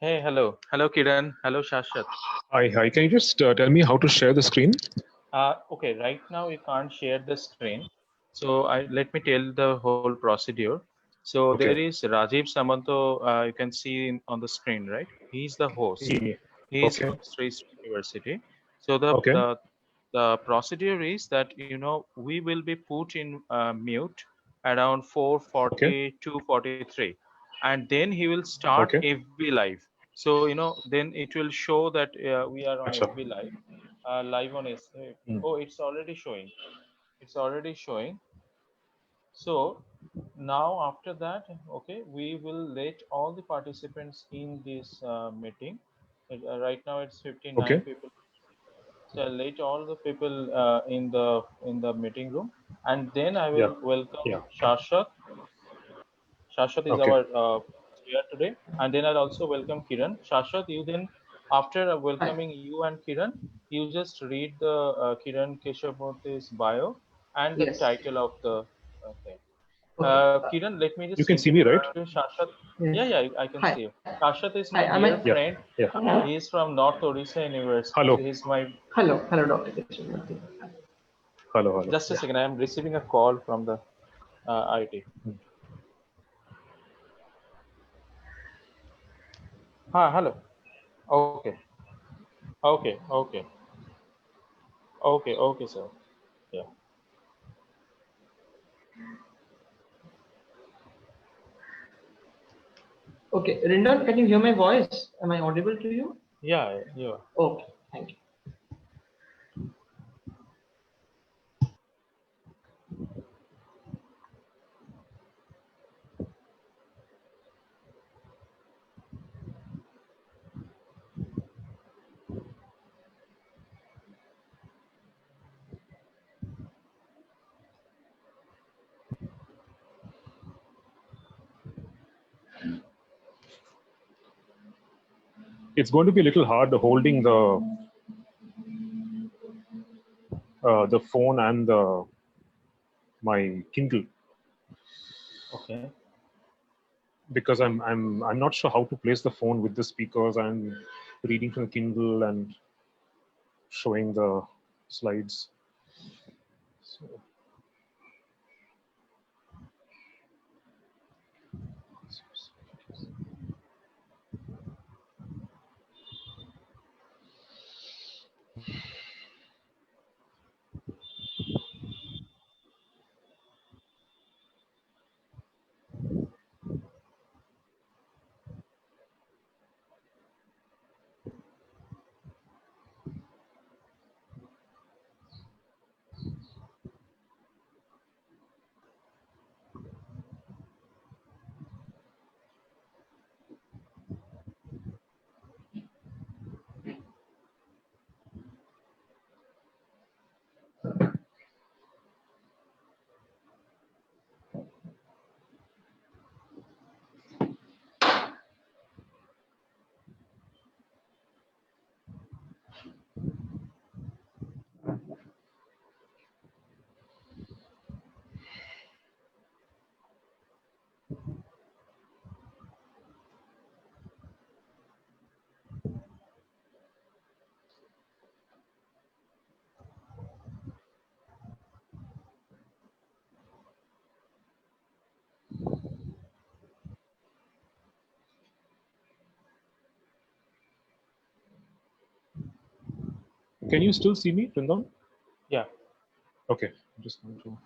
Hey, hello. Hello, Kiran. Hello, Shashwat. Hi. Can you just tell me how to share the screen? Okay, right now you can't share the screen. So let me tell the whole procedure. So there Okay. is Rajiv Samanto, you can see on the screen, right? He's the host. Yeah. He is Okay. from Sri University. So Okay. the procedure is that we will be put in mute around Okay. 4:40 to 43, and then he will start Okay. FB live. So then it will show that we are on Acha. FB live, live on S. Mm. Oh, it's already showing. It's already showing. So now after that, okay, we will let all the participants in this meeting. Right now it's 59 Okay. people. So I'll let all the people in the meeting room, and then I Yeah. will welcome Yeah. Shashwat. Shashwat is Okay. our chair today, and then I'll also welcome Kiran. Shashwat, you then, after Hi. welcoming you and Kiran, you just read the Kiran Keshavamurthy's bio and the Yes. title of the thing. Okay. Kiran, let me You just can see me, introduce right? you. Shashwat, Yeah. yeah, I can Hi. see you. Shashwat is Hi. my Am I? dear Yeah. friend. Yeah. He is from North Odisha University. Hello. He's my. Hello. Hello, Dr. Keshavamurthy. Hello. Hello. Just a second, I am receiving a call from the IT. Mm. Hello. Okay. Okay. Okay, sir. Yeah. Okay. Rindon, can you hear my voice? Am I audible to you? Yeah. Okay. Thank you. It's going to be a little hard holding the phone and my Kindle Okay. because I'm not sure how to place the phone with the speakers and reading from the Kindle and showing the slides. So, can you still see me, Rindon? Yeah. Okay. Just want to,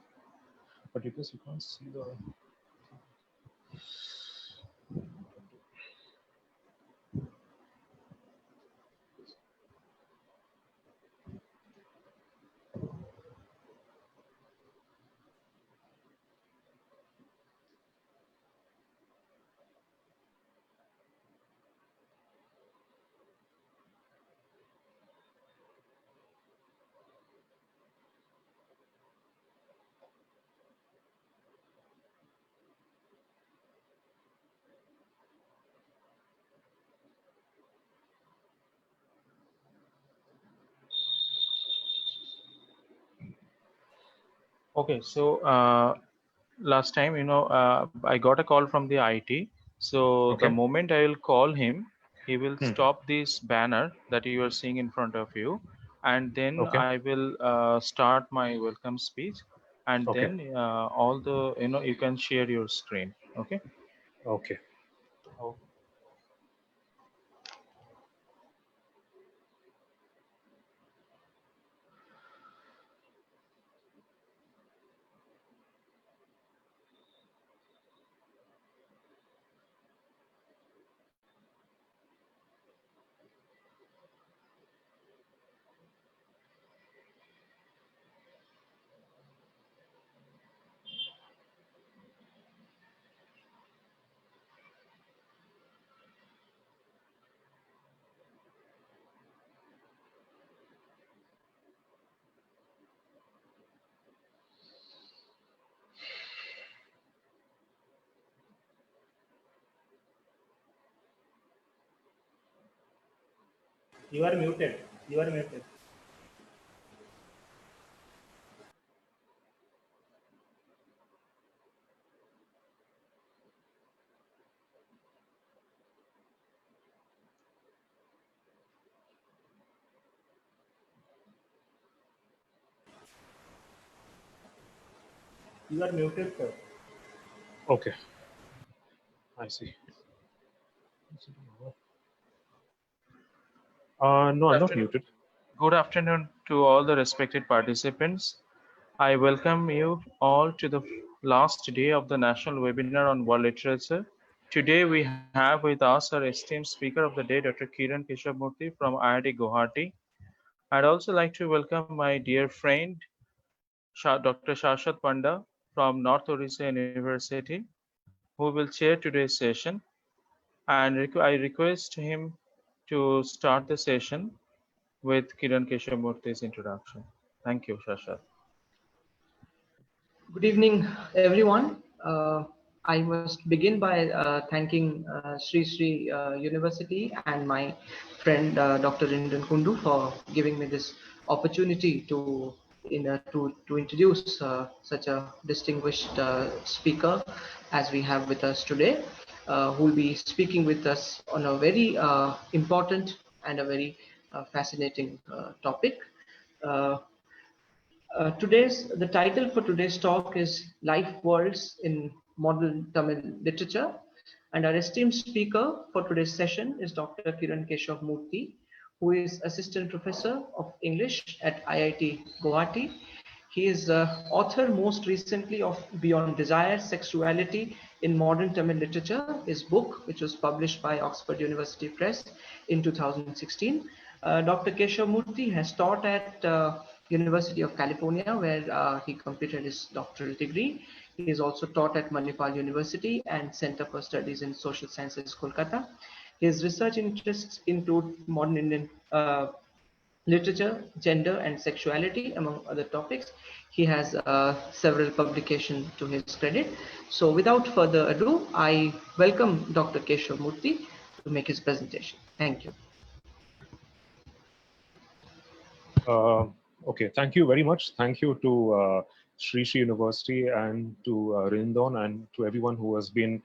but because you can't see the. Okay. So last time, I got a call from the IT. So the Okay. moment I will call him, He will stop this banner that you are seeing in front of you, and then Okay. I will start my welcome speech, and Okay. then all the you can share your screen. Okay. Okay. Oh. You are muted. You are muted. You are muted, sir. Okay. I see. No, I'm not Afternoon. muted. Good afternoon to all the respected participants. I welcome you all to the last day of the National Webinar on World Literature. Today we have with us our esteemed speaker of the day, Dr. Kiran Keshavamurthy from IIT Guwahati. I'd also like to welcome my dear friend, Dr. Shashwat Panda from North Odisha University, who will chair today's session. And I request him to start the session with Kiran Keshavamurthy's introduction. Thank you, Shashwat. Good evening, everyone. I must begin by thanking Sri Sri University and my friend Dr. Rindan Kundu for giving me this opportunity to introduce such a distinguished speaker as we have with us today, who will be speaking with us on a very important and a very fascinating topic. Uh, the title for today's talk is Life Worlds in Modern Tamil Literature. And our esteemed speaker for today's session is Dr. Kiran Keshavamurthy, who is Assistant Professor of English at IIT Guwahati. He is author most recently of Beyond Desire, Sexuality in Modern Tamil Literature, his book, which was published by Oxford University Press in 2016. Dr. Keshavamurthy has taught at University of California, where he completed his doctoral degree. He is also taught at Manipal University and Center for Studies in Social Sciences, Kolkata. His research interests include modern Indian literature, gender, and sexuality, among other topics. He has several publications to his credit. So without further ado, I welcome Dr. Keshavamurthy to make his presentation. Thank you. Okay, thank you very much. Thank you to Sri Sri University and to Rindon and to everyone who has been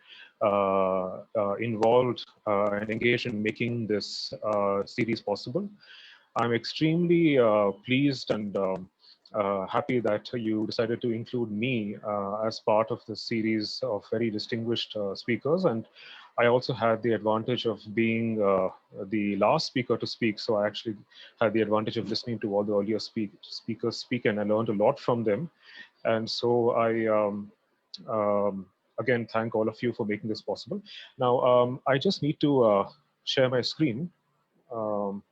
involved and engaged in making this series possible. I'm extremely pleased and happy that you decided to include me as part of this series of very distinguished speakers. And I also had the advantage of being the last speaker to speak. So I actually had the advantage of listening to all the earlier speakers speak, and I learned a lot from them. And so I again thank all of you for making this possible. Now, I just need to share my screen. Um,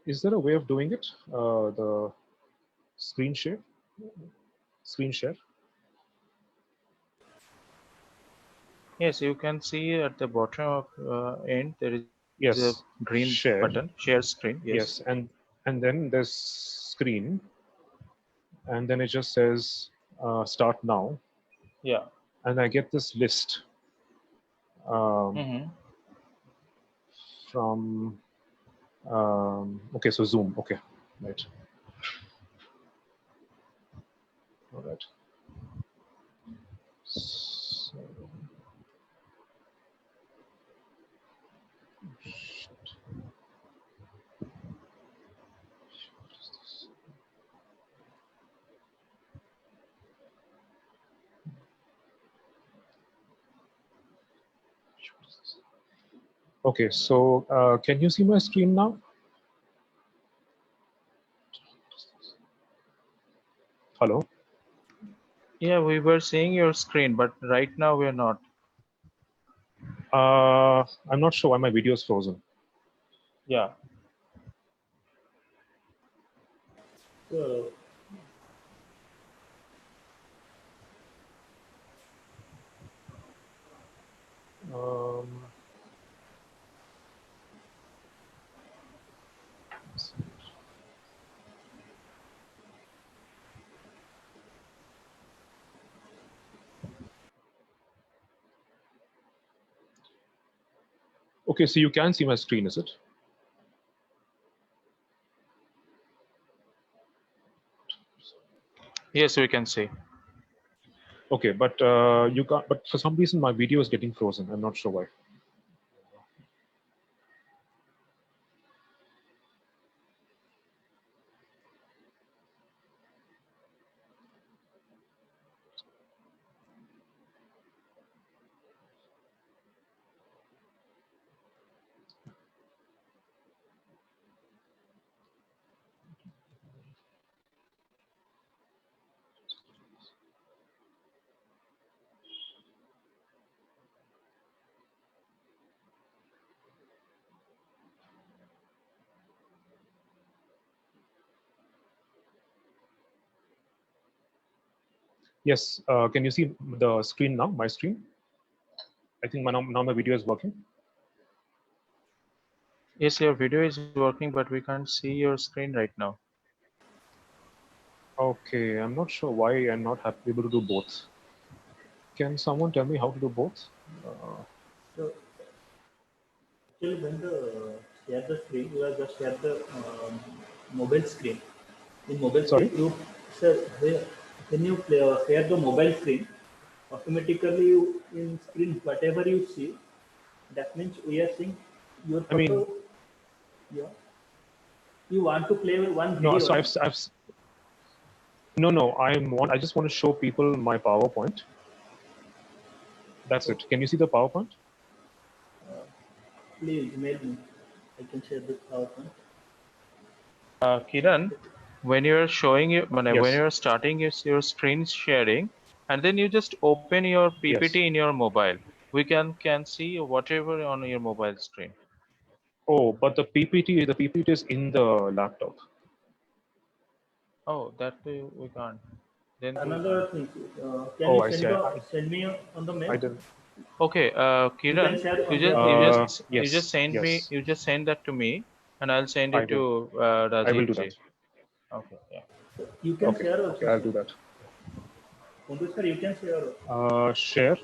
is there a way of doing it? The screen share? Screen share? Yes, you can see at the bottom of end there is a Yes, green share. button, share screen. Yes. Yes, and then there's screen, and then it just says start now, Yeah. and I get this list from okay, so Zoom. Okay, right. All right. So, okay, so can you see my screen now? Hello? Yeah, we were seeing your screen, but right now we're not. I'm not sure why my video is frozen. Yeah. So, Um, okay, so you can see my screen, is it? Yes, we can see. Okay, but you can't. But for some reason, my video is getting frozen. I'm not sure why. Yes, can you see the screen now? My screen. I think now my video is working. Yes, your video is working, but we can't see your screen right now. Okay, I'm not sure why I'm not able to do both. Can someone tell me how to do both? so actually, when the share the screen, you have just share the mobile screen. In mobile screen, Sorry. you sir, when you share the mobile screen, automatically you, in screen whatever you see, that means we are seeing your I mean, photo. Yeah, you want to play one no. video, So no? no. I just want to show people my PowerPoint. That's So it. Can you see the PowerPoint? please mail me. I can share this PowerPoint. Kiran, when you're showing when Yes. you're starting your screen sharing, and then you just open your Yes. PPT in your mobile, we can see whatever on your mobile screen. Oh, but the PPT is in the laptop. Oh, that we can't. Then we can't. Another thing, can Oh, you I see. send me on the mail? I didn't. Okay, You can Kiran, share you on just your you mail. just you just Yes. send me Yes. you just send that to me, and I'll send I it will. to I will Rajiv do ji. that. Okay, yeah. So you can Okay. share Okay. also, I'll sir. do that. Kundu sir, you can share. Share.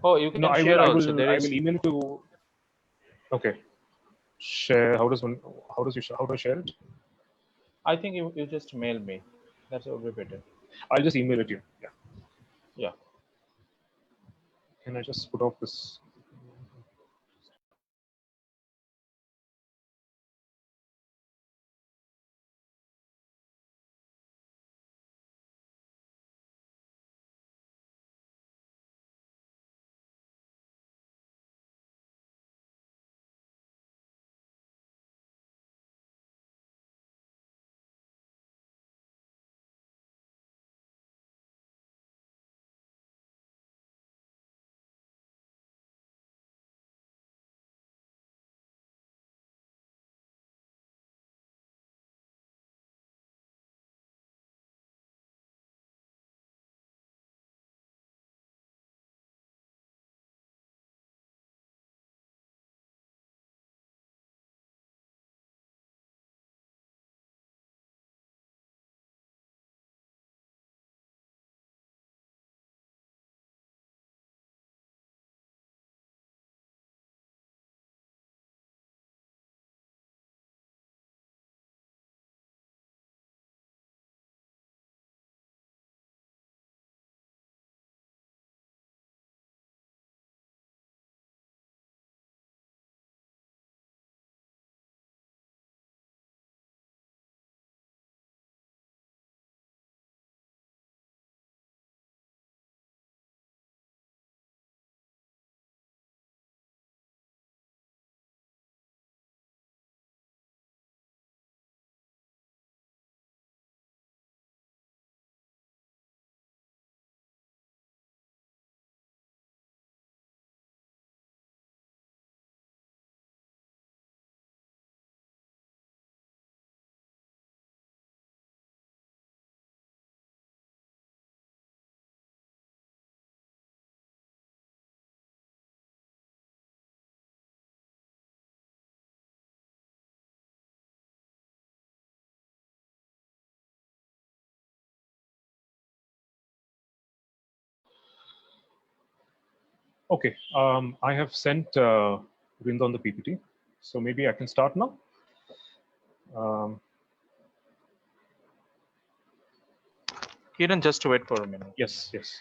Oh, you No, can share I also. will. There I is. will email it to. Okay. Share. How does one? How does you? How do I share it? I think you just mail me. That will be better. I'll just email it to you. Yeah. Yeah. Can I just put off this? Okay, I have sent Rind on the PPT, so maybe I can start now. Um, Kiran, just wait for a minute. yes, yes.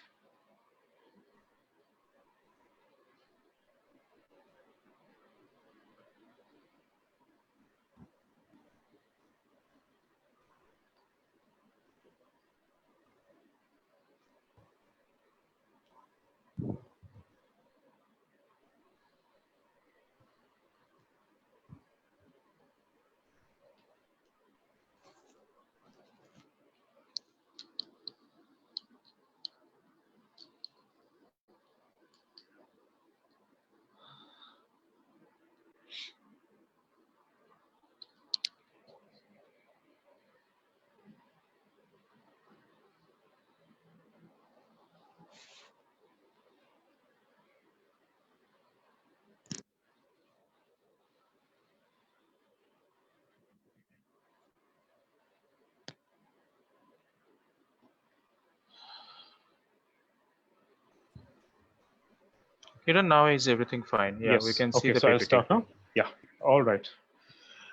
Kiran, now is everything fine? Yeah, we Yes. can see Okay, the so I'll PPT. start now. Yeah. All right.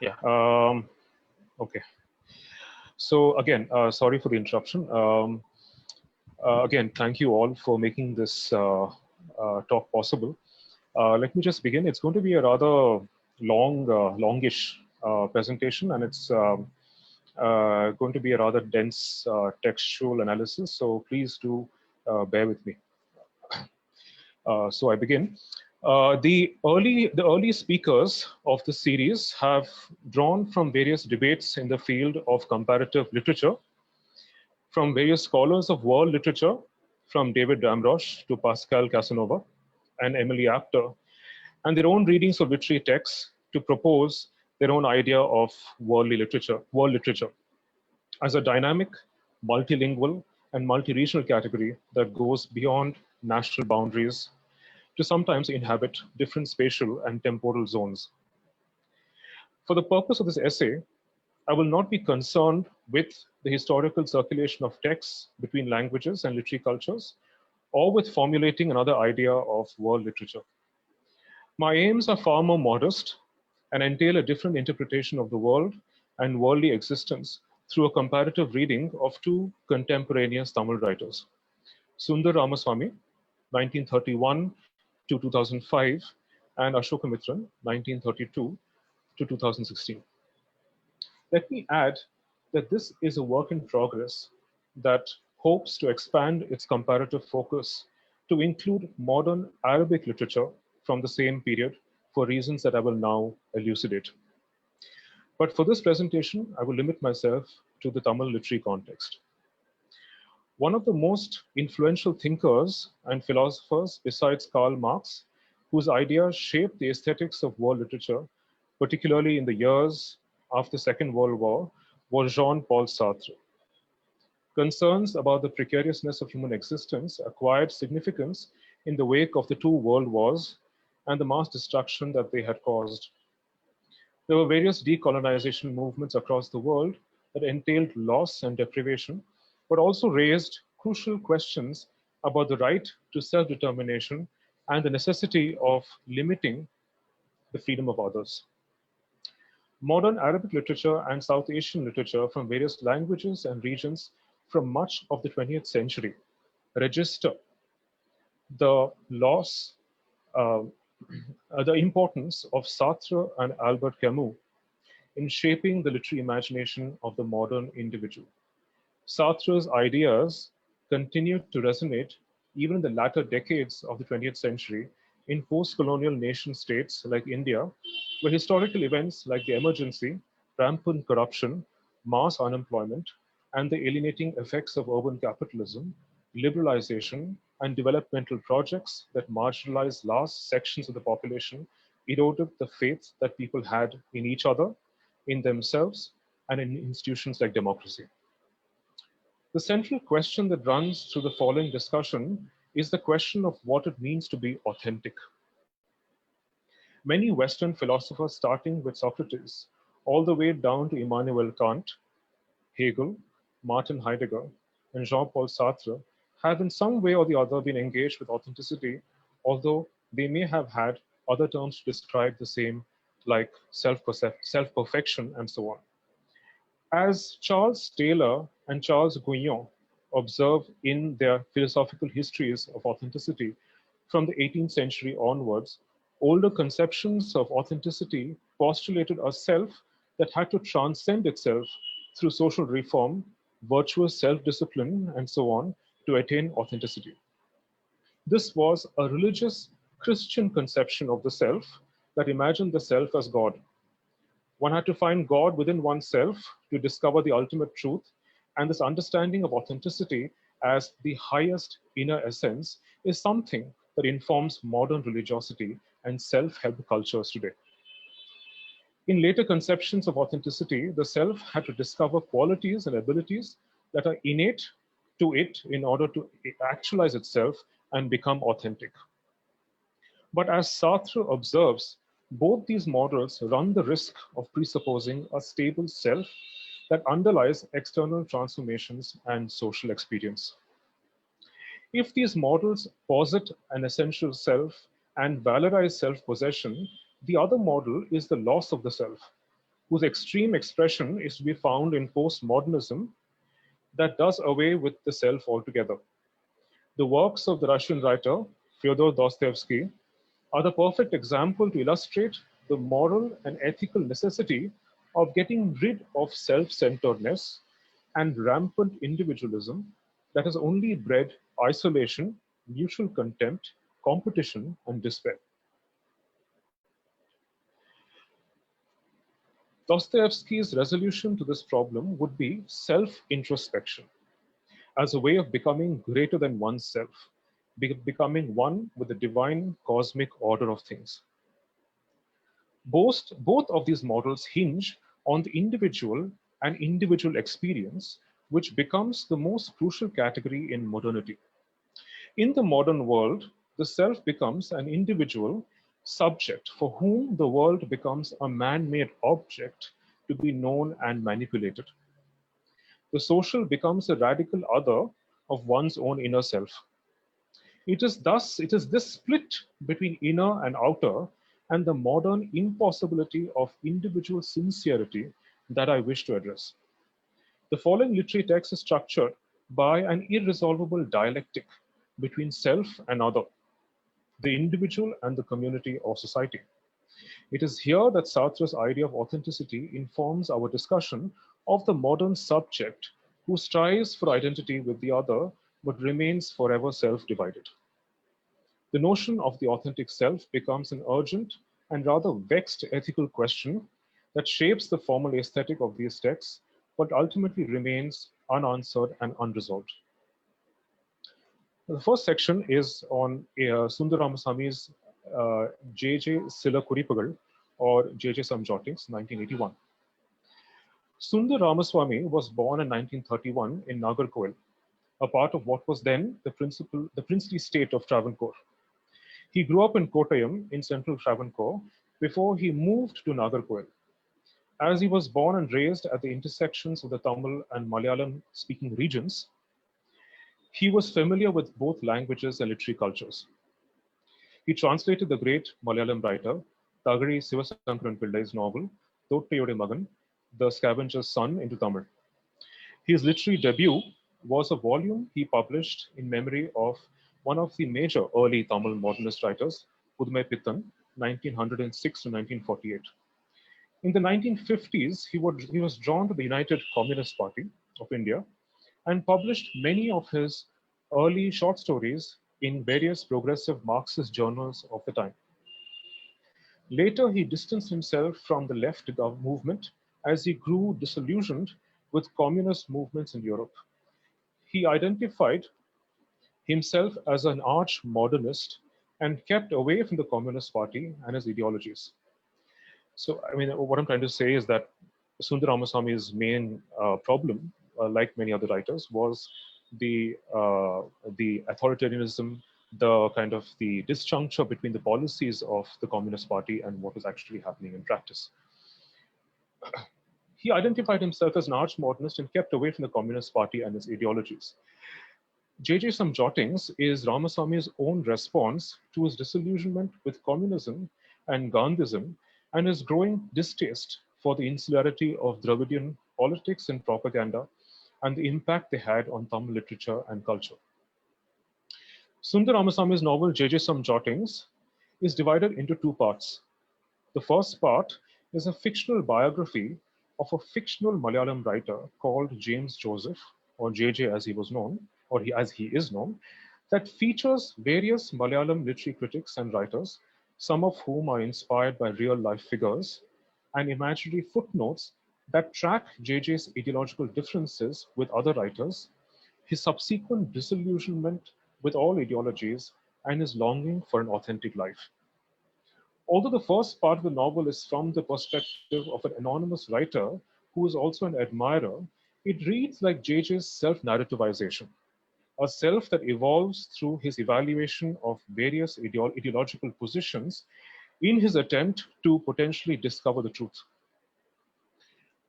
Yeah. Okay. So again, sorry for the interruption. Again, thank you all for making this talk possible. Let me just begin. It's going to be a rather longish presentation, and it's going to be a rather dense textual analysis. So please do bear with me. So I begin. The early speakers of the series have drawn from various debates in the field of comparative literature, from various scholars of world literature, from David Damrosch to Pascal Casanova and Emily Apter, and their own readings of literary texts to propose their own idea of world literature as a dynamic, multilingual, and multi-regional category that goes beyond national boundaries to sometimes inhabit different spatial and temporal zones. For the purpose of this essay, I will not be concerned with the historical circulation of texts between languages and literary cultures, or with formulating another idea of world literature. My aims are far more modest and entail a different interpretation of the world and worldly existence through a comparative reading of two contemporaneous Tamil writers, Sundar Ramaswamy, 1931 to 2005, and Ashoka Mitran, 1932 to 2016. Let me add that this is a work in progress that hopes to expand its comparative focus to include modern Arabic literature from the same period for reasons that I will now elucidate. But for this presentation, I will limit myself to the Tamil literary context. One of the most influential thinkers and philosophers besides Karl Marx, whose ideas shaped the aesthetics of world literature, particularly in the years after the Second World War, was Jean-Paul Sartre. Concerns about the precariousness of human existence acquired significance in the wake of the two world wars and the mass destruction that they had caused. There were various decolonization movements across the world that entailed loss and deprivation, but also raised crucial questions about the right to self-determination and the necessity of limiting the freedom of others. Modern Arabic literature and South Asian literature from various languages and regions from much of the 20th century register the loss, uh, the importance of Sartre and Albert Camus in shaping the literary imagination of the modern individual. Sartre's ideas continued to resonate even in the latter decades of the 20th century in post-colonial nation states like India, where historical events like the emergency, rampant corruption, mass unemployment, and the alienating effects of urban capitalism, liberalization, and developmental projects that marginalized large sections of the population eroded the faith that people had in each other, in themselves, and in institutions like democracy. The central question that runs through the following discussion is the question of what it means to be authentic. Many Western philosophers, starting with Socrates, all the way down to Immanuel Kant, Hegel, Martin Heidegger, and Jean-Paul Sartre, have in some way or the other been engaged with authenticity although they may have had other terms to describe the same, like self-perfection and so on. As Charles Taylor and Charles Guyon observe in their philosophical histories of authenticity from the 18th century onwards, older conceptions of authenticity postulated a self that had to transcend itself through social reform, virtuous self-discipline, and so on to attain authenticity. This was a religious Christian conception of the self that imagined the self as God. One had to find God within oneself to discover the ultimate truth, and this understanding of authenticity as the highest inner essence is something that informs modern religiosity and self-help cultures today. In later conceptions of authenticity, the self had to discover qualities and abilities that are innate to it in order to actualize itself and become authentic. But as Sartre observes, both these models run the risk of presupposing a stable self that underlies external transformations and social experience. If these models posit an essential self and valorize self-possession, the other model is the loss of the self, whose extreme expression is to be found in postmodernism that does away with the self altogether. The works of the Russian writer Fyodor Dostoevsky are the perfect example to illustrate the moral and ethical necessity of getting rid of self-centeredness and rampant individualism that has only bred isolation, mutual contempt, competition, and despair. Dostoevsky's resolution to this problem would be self-introspection as a way of becoming greater than oneself, becoming one with the divine cosmic order of things. Both of these models hinge on the individual and individual experience, which becomes the most crucial category in modernity. In the modern world, the self becomes an individual subject for whom the world becomes a man-made object to be known and manipulated. The social becomes a radical other of one's own inner self. It is this split between inner and outer and the modern impossibility of individual sincerity that I wish to address. The following literary text is structured by an irresolvable dialectic between self and other, the individual and the community or society. It is here that Sartre's idea of authenticity informs our discussion of the modern subject who strives for identity with the other but remains forever self-divided. The notion of the authentic self becomes an urgent and rather vexed ethical question that shapes the formal aesthetic of these texts, but ultimately remains unanswered and unresolved. The first section is on Sundar Ramaswamy's J.J. Sila Kuripagal, or J.J. Some Jottings, 1981. Sundar Ramaswamy was born in 1931 in Nagarkoil, a part of what was then the princely state of Travancore. He grew up in Kottayam in central Travancore before he moved to Nagarkoil. As he was born and raised at the intersections of the Tamil and Malayalam speaking regions, he was familiar with both languages and literary cultures. He translated the great Malayalam writer Tagari Sivasankaran Pillai's novel Thottayode Magan, The Scavenger's Son, into Tamil. His literary debut was a volume he published in memory of one of the major early Tamil modernist writers, Pudumai Pittan, 1906 to 1948. In the 1950s, he was drawn to the United Communist Party of India and published many of his early short stories in various progressive Marxist journals of the time. Later, he distanced himself from the left movement as he grew disillusioned with communist movements in Europe. He identified himself as an arch modernist and kept away from the Communist Party and its ideologies. So, I mean, what I'm trying to say is that Sundar Ramaswamy's main problem, like many other writers, was the authoritarianism, the kind of the disjuncture between the policies of the Communist Party and what was actually happening in practice. He identified himself as an arch modernist and kept away from the Communist Party and its ideologies. JJ Some Jottings is Ramaswamy's own response to his disillusionment with communism and Gandhism and his growing distaste for the insularity of Dravidian politics and propaganda and the impact they had on Tamil literature and culture. Sundar Ramaswamy's novel JJ Some Jottings is divided into two parts. The first part is a fictional biography of a fictional Malayalam writer called James Joseph, or JJ as he was known, or as he is known, that features various Malayalam literary critics and writers, some of whom are inspired by real life figures, and imaginary footnotes that track JJ's ideological differences with other writers, his subsequent disillusionment with all ideologies, and his longing for an authentic life. Although the first part of the novel is from the perspective of an anonymous writer who is also an admirer, it reads like JJ's self-narrativization, a self that evolves through his evaluation of various ideological positions in his attempt to potentially discover the truth.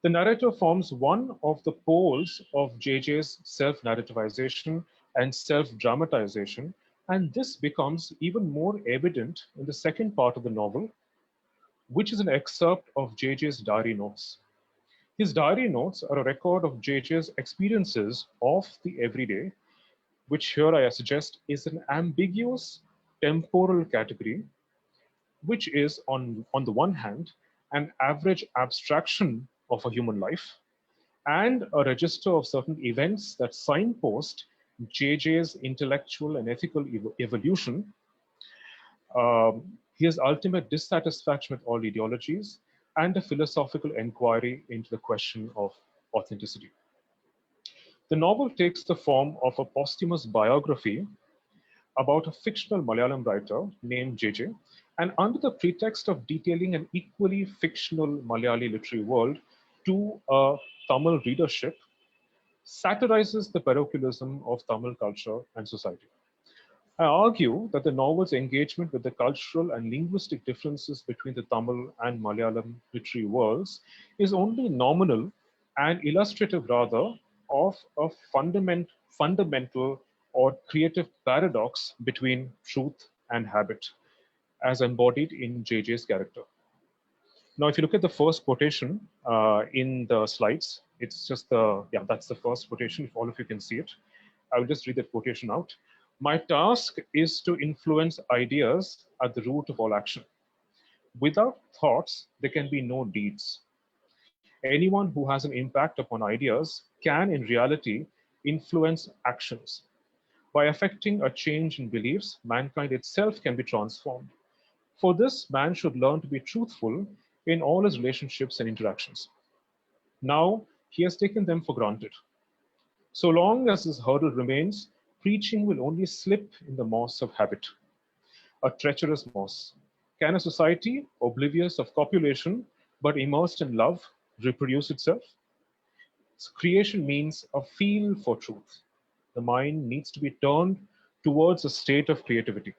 The narrator forms one of the poles of JJ's self-narrativization and self-dramatization, and this becomes even more evident in the second part of the novel, which is an excerpt of JJ's diary notes. His diary notes are a record of JJ's experiences of the everyday, which here I suggest is an ambiguous temporal category, which is on the one hand, an average abstraction of a human life, and a register of certain events that signpost JJ's intellectual and ethical evolution, his ultimate dissatisfaction with all ideologies, and a philosophical inquiry into the question of authenticity. The novel takes the form of a posthumous biography about a fictional Malayalam writer named JJ, and under the pretext of detailing an equally fictional Malayali literary world to a Tamil readership, satirizes the parochialism of Tamil culture and society. I argue that the novel's engagement with the cultural and linguistic differences between the Tamil and Malayalam literary worlds is only nominal and illustrative rather of a fundamental or creative paradox between truth and habit, as embodied in JJ's character. Now, if you look at the first quotation in the slides, it's just that's the first quotation, if all of you can see it. I will just read that quotation out. My task is to influence ideas at the root of all action. Without thoughts, there can be no deeds. Anyone who has an impact upon ideas can, in reality, influence actions. By effecting a change in beliefs, mankind itself can be transformed. For this, man should learn to be truthful in all his relationships and interactions. Now, he has taken them for granted. So long as this hurdle remains, preaching will only slip in the moss of habit, a treacherous moss. Can a society, oblivious of copulation, but immersed in love, reproduce itself? Creation means a feel for truth. The mind needs to be turned towards a state of creativity.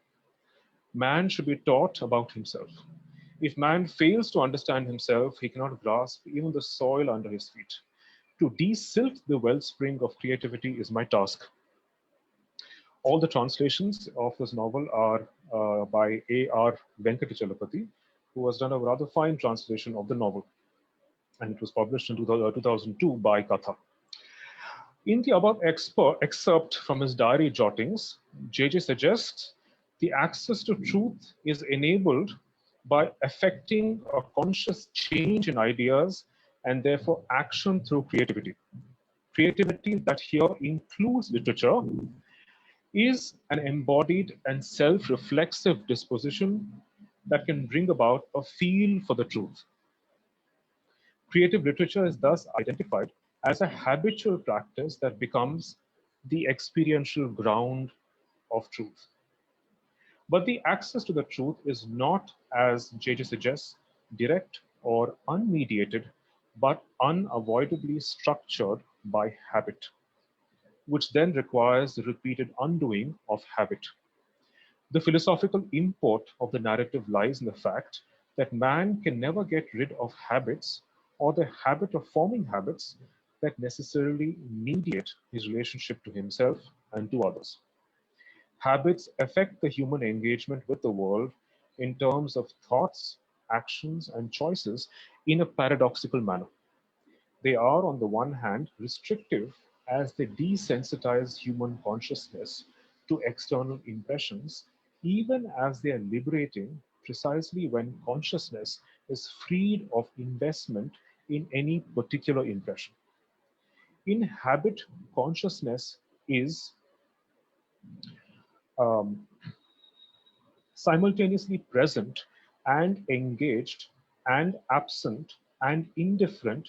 Man should be taught about himself. If man fails to understand himself, he cannot grasp even the soil under his feet. To de-silt the wellspring of creativity is my task. All the translations of this novel are by A.R. Venkatachalapathy, who has done a rather fine translation of the novel. And it was published in 2002 by Katha. In the above excerpt from his diary jottings, JJ suggests the access to truth is enabled by effecting a conscious change in ideas and therefore action through creativity. Creativity that here includes literature is an embodied and self-reflexive disposition that can bring about a feel for the truth. Creative literature is thus identified as a habitual practice that becomes the experiential ground of truth. But the access to the truth is not, as JJ suggests, direct or unmediated, but unavoidably structured by habit, which then requires the repeated undoing of habit. The philosophical import of the narrative lies in the fact that man can never get rid of habits or the habit of forming habits that necessarily mediate his relationship to himself and to others. Habits affect the human engagement with the world in terms of thoughts, actions, and choices in a paradoxical manner. They are, on the one hand, restrictive as they desensitize human consciousness to external impressions, even as they are liberating precisely when consciousness is freed of investment in any particular impression. In habit, consciousness is um, simultaneously present and engaged and absent and indifferent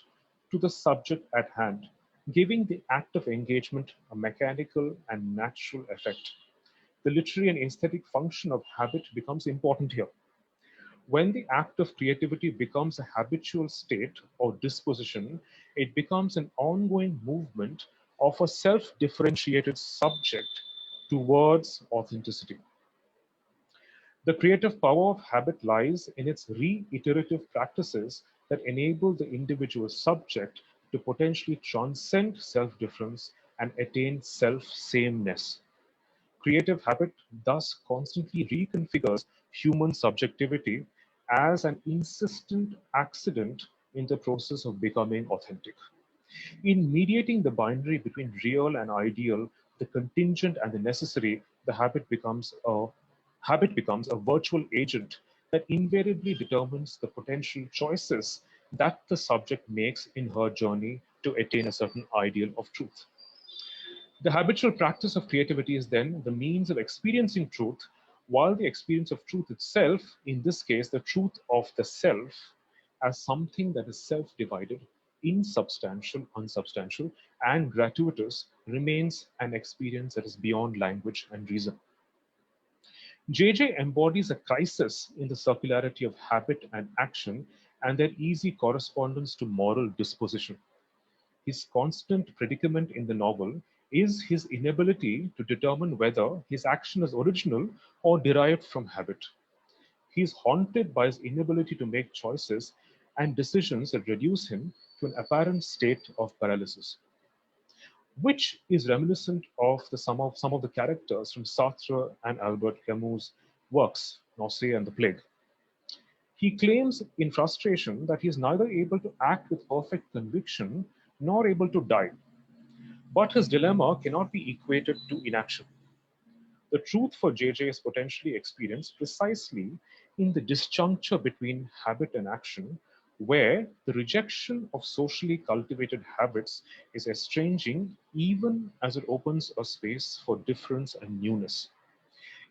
to the subject at hand, giving the act of engagement a mechanical and natural effect. The literary and aesthetic function of habit becomes important here. When the act of creativity becomes a habitual state or disposition, it becomes an ongoing movement of a self-differentiated subject towards authenticity. The creative power of habit lies in its reiterative practices that enable the individual subject to potentially transcend self-difference and attain self-sameness. Creative habit thus constantly reconfigures human subjectivity as an insistent accident in the process of becoming authentic. In mediating the binary between real and ideal, the contingent and the necessary, the habit becomes a virtual agent that invariably determines the potential choices that the subject makes in her journey to attain a certain ideal of truth. The habitual practice of creativity is then the means of experiencing truth, while the experience of truth itself, in this case, the truth of the self, as something that is self-divided, insubstantial, unsubstantial, and gratuitous, remains an experience that is beyond language and reason. JJ embodies a crisis in the circularity of habit and action and their easy correspondence to moral disposition. His constant predicament in the novel is his inability to determine whether his action is original or derived from habit. He is haunted by his inability to make choices and decisions that reduce him to an apparent state of paralysis, which is reminiscent of some of the characters from Sartre and Albert Camus' works, Nausea and the Plague. He claims in frustration that he is neither able to act with perfect conviction nor able to die. But his dilemma cannot be equated to inaction. The truth for JJ is potentially experienced precisely in the disjuncture between habit and action, where the rejection of socially cultivated habits is estranging even as it opens a space for difference and newness.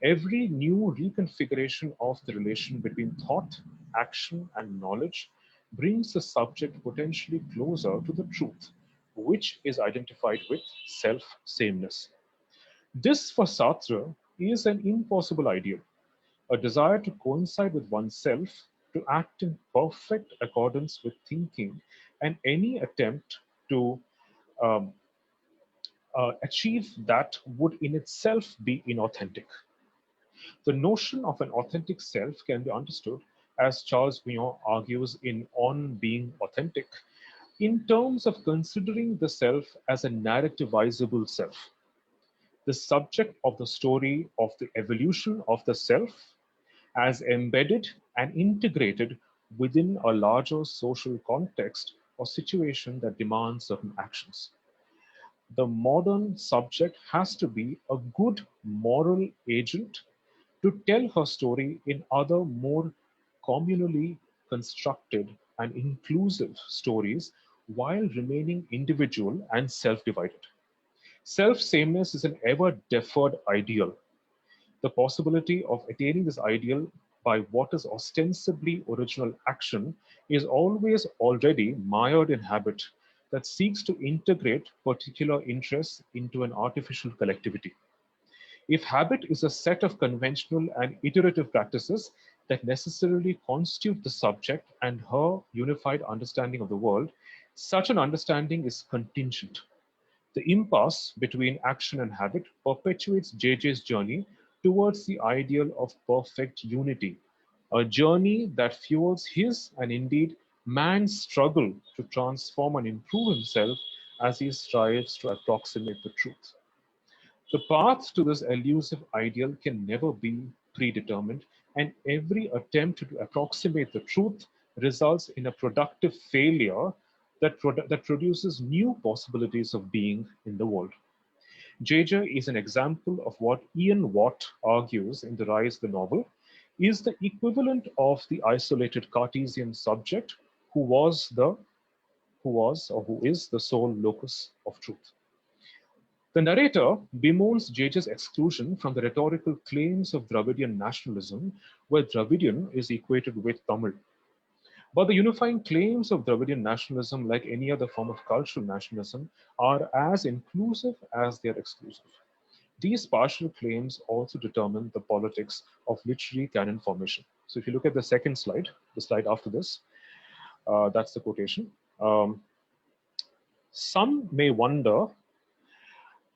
Every new reconfiguration of the relation between thought, action, and knowledge brings the subject potentially closer to the truth, which is identified with self-sameness. This, for Sartre, is an impossible ideal, a desire to coincide with oneself, to act in perfect accordance with thinking, and any attempt to um, achieve that would in itself be inauthentic. The notion of an authentic self can be understood, as Charles Villon argues in On Being Authentic, in terms of considering the self as a narrativizable self, the subject of the story of the evolution of the self as embedded and integrated within a larger social context or situation that demands certain actions. The modern subject has to be a good moral agent to tell her story in other more communally constructed and inclusive stories while remaining individual and self-divided. Self-sameness is an ever-deferred ideal. The possibility of attaining this ideal by what is ostensibly original action is always already mired in habit that seeks to integrate particular interests into an artificial collectivity. If habit is a set of conventional and iterative practices that necessarily constitute the subject and her unified understanding of the world, such an understanding is contingent. The impasse between action and habit perpetuates JJ's journey towards the ideal of perfect unity, a journey that fuels his and indeed man's struggle to transform and improve himself as he strives to approximate the truth. The path to this elusive ideal can never be predetermined, and every attempt to approximate the truth results in a productive failure that produces new possibilities of being in the world. JJ is an example of what Ian Watt argues in The Rise, the novel, is the equivalent of the isolated Cartesian subject who is the sole locus of truth. The narrator bemoans JJ's exclusion from the rhetorical claims of Dravidian nationalism, where Dravidian is equated with Tamil. But the unifying claims of Dravidian nationalism, like any other form of cultural nationalism, are as inclusive as they are exclusive. These partial claims also determine the politics of literary canon formation. So if you look at the second slide, the slide after this, that's the quotation. Some may wonder,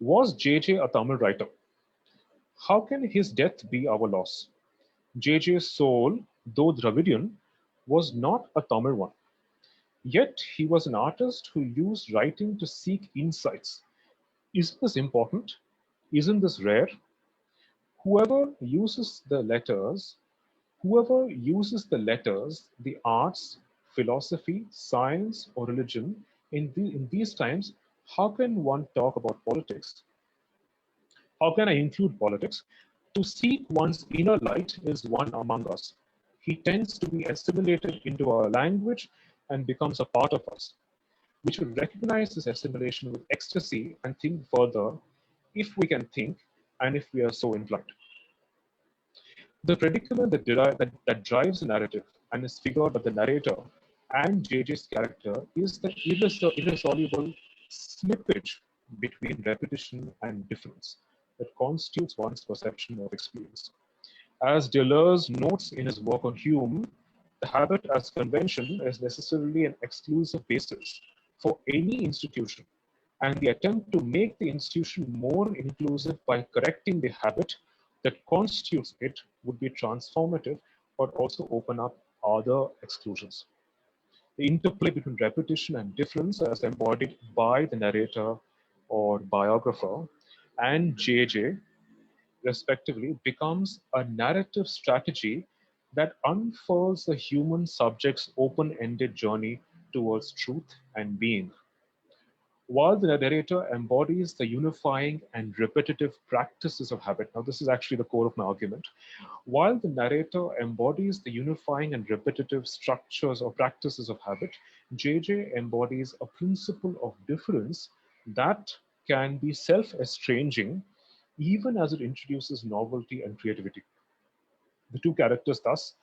was JJ a Tamil writer? How can his death be our loss? JJ's soul, though Dravidian, was not a Tamil one. Yet he was an artist who used writing to seek insights. Isn't this important? Isn't this rare? Whoever uses the letters, the arts, philosophy, science, or religion in these times, how can one talk about politics? How can I include politics? To seek one's inner light is one among us. He tends to be assimilated into our language and becomes a part of us. We should recognize this assimilation with ecstasy and think further, if we can think and if we are so inclined. The predicament that drives the narrative and is figured by the narrator and JJ's character is the irresolvable slippage between repetition and difference that constitutes one's perception of experience. As Deleuze notes in his work on Hume, the habit as convention is necessarily an exclusive basis for any institution, and the attempt to make the institution more inclusive by correcting the habit that constitutes it would be transformative, but also open up other exclusions. The interplay between repetition and difference as embodied by the narrator or biographer and JJ, respectively, becomes a narrative strategy that unfurls the human subject's open-ended journey towards truth and being. While the narrator embodies the unifying and repetitive practices of habit, now this is actually the core of my argument, while the narrator embodies the unifying and repetitive structures or practices of habit, JJ embodies a principle of difference that can be self-estranging even as it introduces novelty and creativity. The two characters thus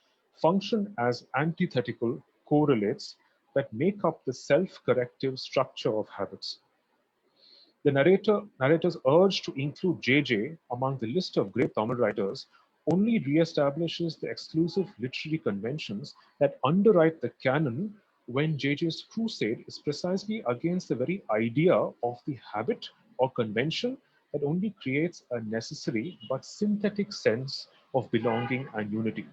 function as antithetical correlates that make up the self-corrective structure of habits. The narrator's urge to include JJ among the list of great Tamil writers only reestablishes the exclusive literary conventions that underwrite the canon when JJ's crusade is precisely against the very idea of the habit or convention that only creates a necessary but synthetic sense of belonging and unity.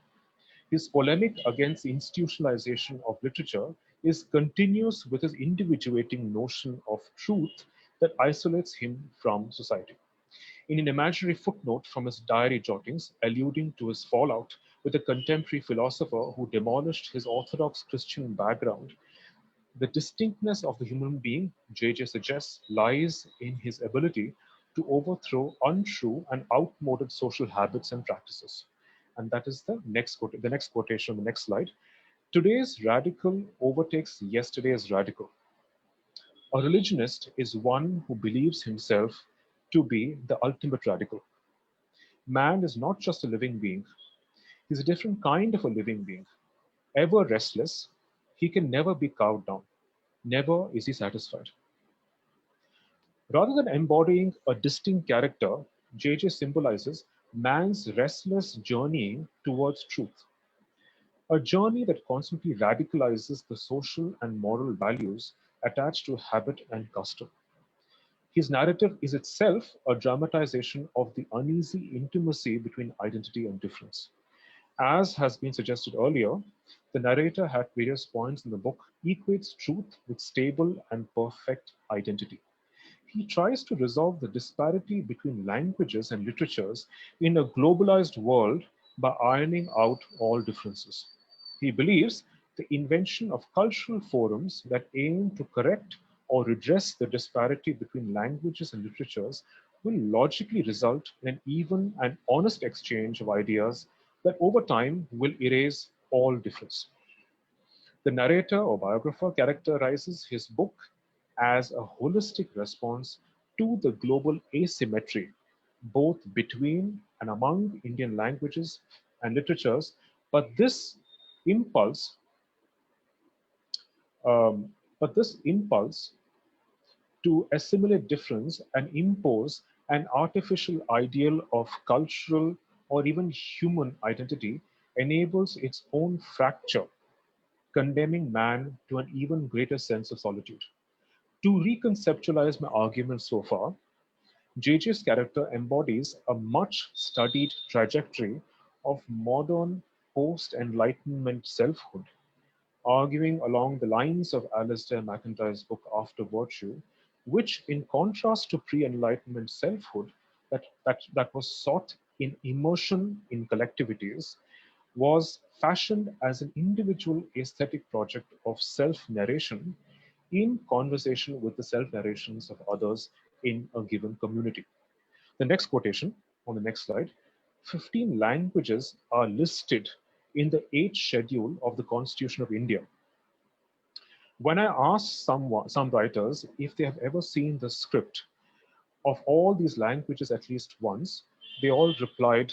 His polemic against the institutionalization of literature is continuous with his individuating notion of truth that isolates him from society. In an imaginary footnote from his diary jottings, alluding to his fallout with a contemporary philosopher who demolished his Orthodox Christian background, the distinctness of the human being, JJ suggests, lies in his ability to overthrow untrue and outmoded social habits and practices. And that is the next quotation on the next slide. Today's radical overtakes yesterday's radical. A religionist is one who believes himself to be the ultimate radical. Man is not just a living being. He's a different kind of a living being. Ever restless, he can never be cowed down. Never is he satisfied. Rather than embodying a distinct character, JJ symbolizes man's restless journeying towards truth. A journey that constantly radicalizes the social and moral values attached to habit and custom. His narrative is itself a dramatization of the uneasy intimacy between identity and difference. As has been suggested earlier, the narrator at various points in the book equates truth with stable and perfect identity. He tries to resolve the disparity between languages and literatures in a globalized world by ironing out all differences. He believes the invention of cultural forums that aim to correct or redress the disparity between languages and literatures will logically result in an even and honest exchange of ideas that over time will erase all difference. The narrator or biographer characterizes his book as a holistic response to the global asymmetry, both between and among Indian languages and literatures. But this impulse, um, but this impulse to assimilate difference and impose an artificial ideal of cultural or even human identity enables its own fracture, condemning man to an even greater sense of solitude. To reconceptualize my argument so far, JJ's character embodies a much studied trajectory of modern post Enlightenment selfhood, arguing along the lines of Alistair MacIntyre's book After Virtue, which, in contrast to pre Enlightenment selfhood that was sought in immersion in collectivities, was fashioned as an individual aesthetic project of self narration in conversation with the self narrations of others in a given community. The next quotation on the next slide: 15 languages are listed in the 8th schedule of the Constitution of India. When I asked some writers if they have ever seen the script of all these languages at least once, they all replied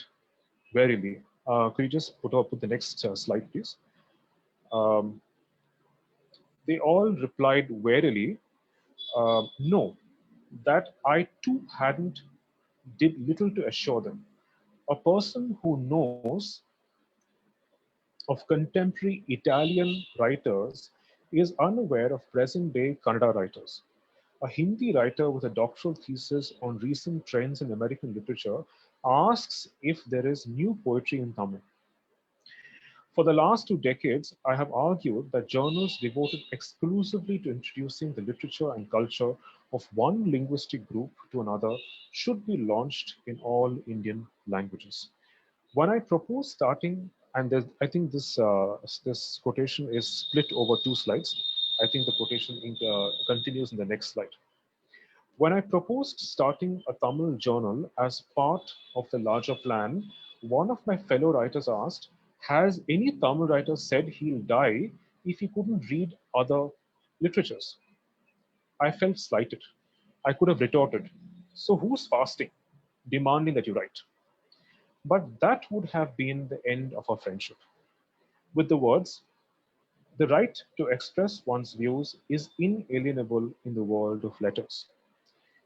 warily. Could you just put up with the next slide, please? Um, they all replied warily, no, that I too hadn't did little to assure them. A person who knows of contemporary Italian writers is unaware of present day Kannada writers. A Hindi writer with a doctoral thesis on recent trends in American literature asks if there is new poetry in Tamil. For the last 2 decades, I have argued that journals devoted exclusively to introducing the literature and culture of one linguistic group to another should be launched in all Indian languages. When I propose starting, and I think this quotation is split over 2 slides. I think the quotation continues in the next slide. When I proposed starting a Tamil journal as part of the larger plan, one of my fellow writers asked, has any Tamil writer said he'll die if he couldn't read other literatures? I felt slighted. I could have retorted, so who's fasting, demanding that you write? But that would have been the end of our friendship. With the words, the right to express one's views is inalienable in the world of letters.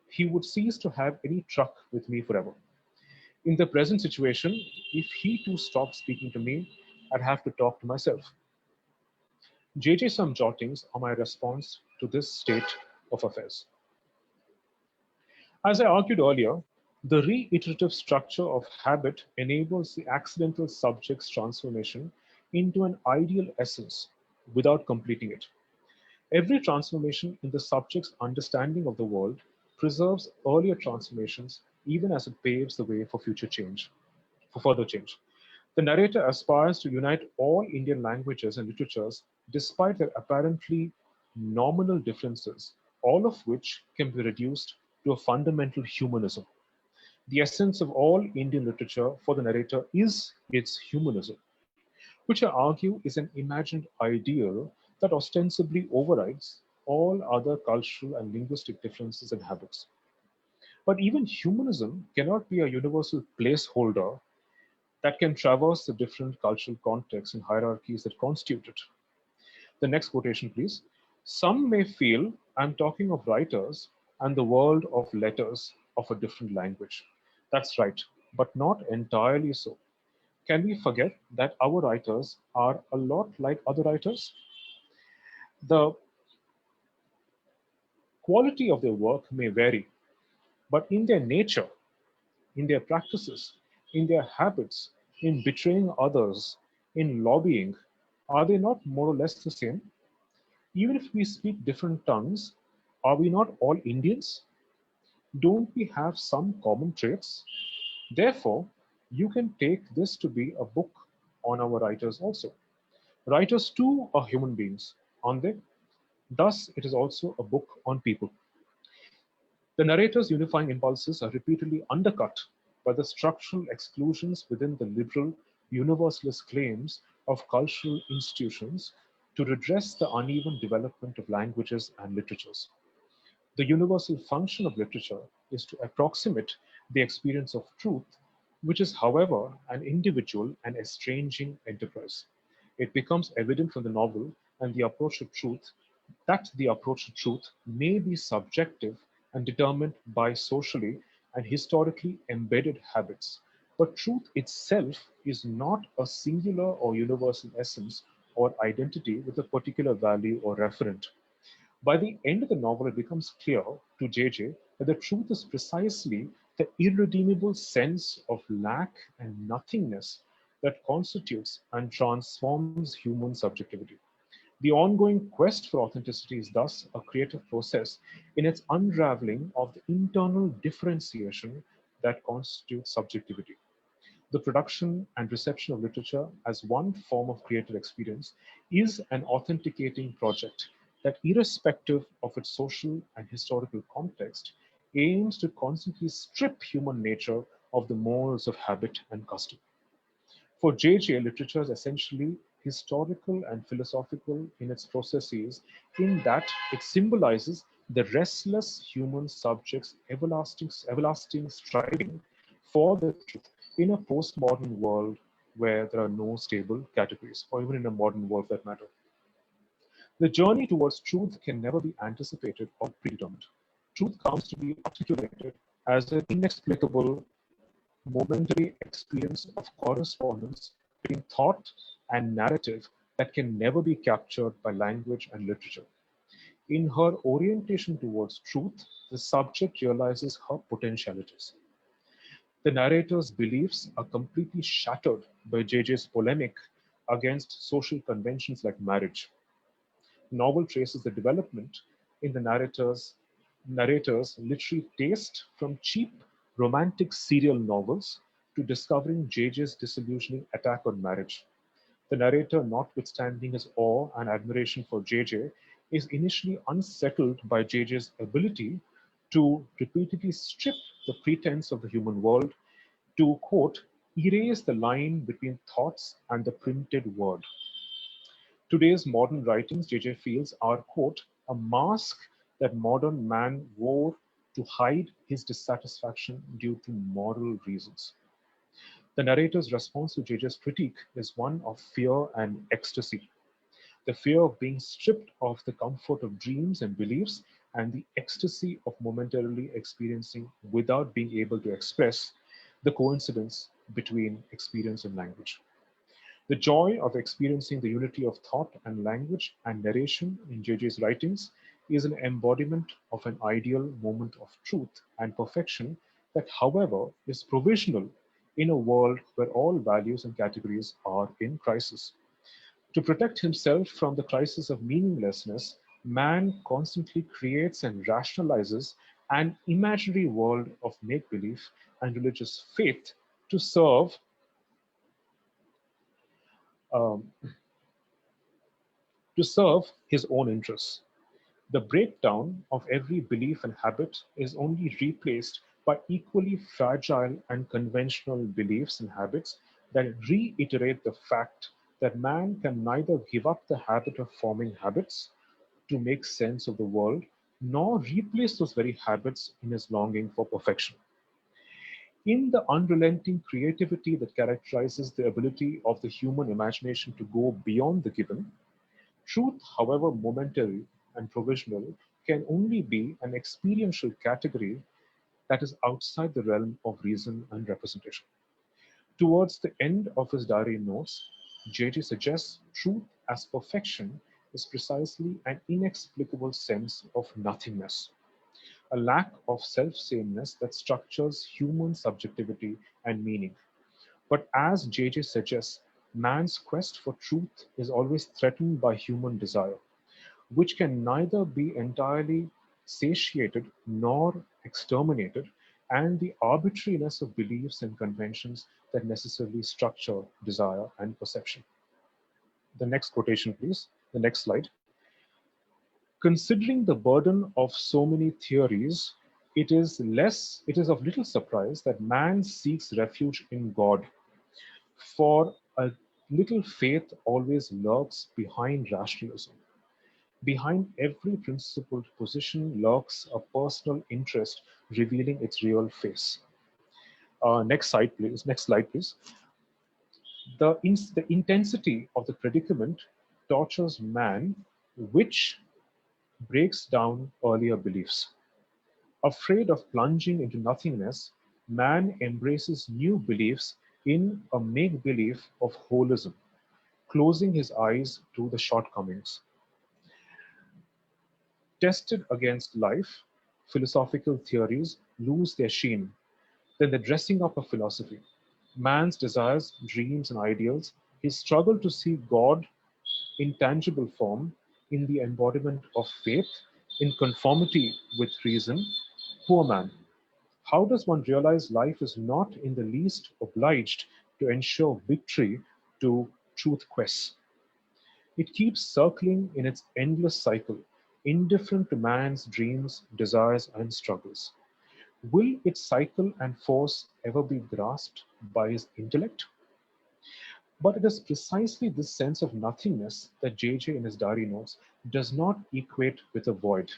He would cease to have any truck with me forever. In the present situation, if he too stopped speaking to me, I'd have to talk to myself. JJ some jottings are my response to this state of affairs. As I argued earlier, the reiterative structure of habit enables the accidental subject's transformation into an ideal essence without completing it. Every transformation in the subject's understanding of the world preserves earlier transformations even as it paves the way for future change, for further change. The narrator aspires to unite all Indian languages and literatures despite their apparently nominal differences, all of which can be reduced to a fundamental humanism. The essence of all Indian literature for the narrator is its humanism, which I argue is an imagined ideal that ostensibly overrides all other cultural and linguistic differences and habits. But even humanism cannot be a universal placeholder that can traverse the different cultural contexts and hierarchies that constitute it. The next quotation, please. Some may feel I'm talking of writers and the world of letters of a different language. That's right, but not entirely so. Can we forget that our writers are a lot like other writers? The quality of their work may vary, but in their nature, in their practices, in their habits, in betraying others, in lobbying, Are they not more or less the same? Even if we speak different tongues, are we not all Indians? Don't we have some common traits? Therefore, you can take this to be a book on our writers also. Writers too are human beings, aren't they? Thus, it is also a book on people. The narrator's unifying impulses are repeatedly undercut by the structural exclusions within the liberal universalist claims of cultural institutions to redress the uneven development of languages and literatures. The universal function of literature is to approximate the experience of truth, which is, however, an individual and estranging enterprise. It becomes evident from the novel and the approach to truth that the approach to truth may be subjective and determined by socially and historically embedded habits. But truth itself is not a singular or universal essence or identity with a particular value or referent. By the end of the novel, it becomes clear to JJ that the truth is precisely the irredeemable sense of lack and nothingness that constitutes and transforms human subjectivity. The ongoing quest for authenticity is thus a creative process in its unraveling of the internal differentiation that constitutes subjectivity. The production and reception of literature as one form of creative experience is an authenticating project that, irrespective of its social and historical context, aims to constantly strip human nature of the morals of habit and custom. For JJ, literature is essentially historical and philosophical in its processes, in that it symbolizes the restless human subject's everlasting striving for the truth in a postmodern world where there are no stable categories, or even in a modern world for that matter. The journey towards truth can never be anticipated or predetermined. Truth comes to be articulated as an inexplicable momentary experience of correspondence between thought and narrative that can never be captured by language and literature. In her orientation towards truth, the subject realizes her potentialities. The narrator's beliefs are completely shattered by JJ's polemic against social conventions like marriage. The novel traces the development in the narrator's literary taste from cheap romantic serial novels to discovering JJ's disillusioning attack on marriage. The narrator, notwithstanding his awe and admiration for JJ, is initially unsettled by JJ's ability to repeatedly strip the pretense of the human world to, quote, erase the line between thoughts and the printed word. Today's modern writings, JJ feels, are, quote, a mask that modern man wore to hide his dissatisfaction due to moral reasons. The narrator's response to JJ's critique is one of fear and ecstasy. The fear of being stripped of the comfort of dreams and beliefs, and the ecstasy of momentarily experiencing without being able to express the coincidence between experience and language. The joy of experiencing the unity of thought and language and narration in JJ's writings is an embodiment of an ideal moment of truth and perfection that, however, is provisional in a world where all values and categories are in crisis. To protect himself from the crisis of meaninglessness, man constantly creates and rationalizes an imaginary world of make believe and religious faith to um, serve his own interests. The breakdown of every belief and habit is only replaced by equally fragile and conventional beliefs and habits that reiterate the fact that man can neither give up the habit of forming habits to make sense of the world, nor replace those very habits in his longing for perfection. In the unrelenting creativity that characterizes the ability of the human imagination to go beyond the given, truth, however momentary and provisional, can only be an experiential category that is outside the realm of reason and representation. Towards the end of his diary notes, JJ suggests truth as perfection is precisely an inexplicable sense of nothingness, a lack of self sameness that structures human subjectivity and meaning. But as JJ suggests, man's quest for truth is always threatened by human desire, which can neither be entirely satiated nor exterminated, and the arbitrariness of beliefs and conventions that necessarily structure desire and perception. The next quotation, please. The next slide. Considering the burden of so many theories, it is of little surprise that man seeks refuge in God, for a little faith always lurks behind rationalism. Behind every principled position lurks a personal interest revealing its real face. Next slide, please. Next slide, please. The intensity of the predicament tortures man, which breaks down earlier beliefs. Afraid of plunging into nothingness, man embraces new beliefs in a make-believe of holism, closing his eyes to the shortcomings. Tested against life, philosophical theories lose their sheen. Then the dressing up of philosophy, man's desires, dreams, and ideals, his struggle to see God in tangible form, in the embodiment of faith, in conformity with reason. Poor man, how does one realize life is not in the least obliged to ensure victory to truth quests? It keeps circling in its endless cycle, indifferent to man's dreams, desires, and struggles. Will its cycle and force ever be grasped by his intellect? But it is precisely this sense of nothingness that JJ in his diary notes does not equate with a void.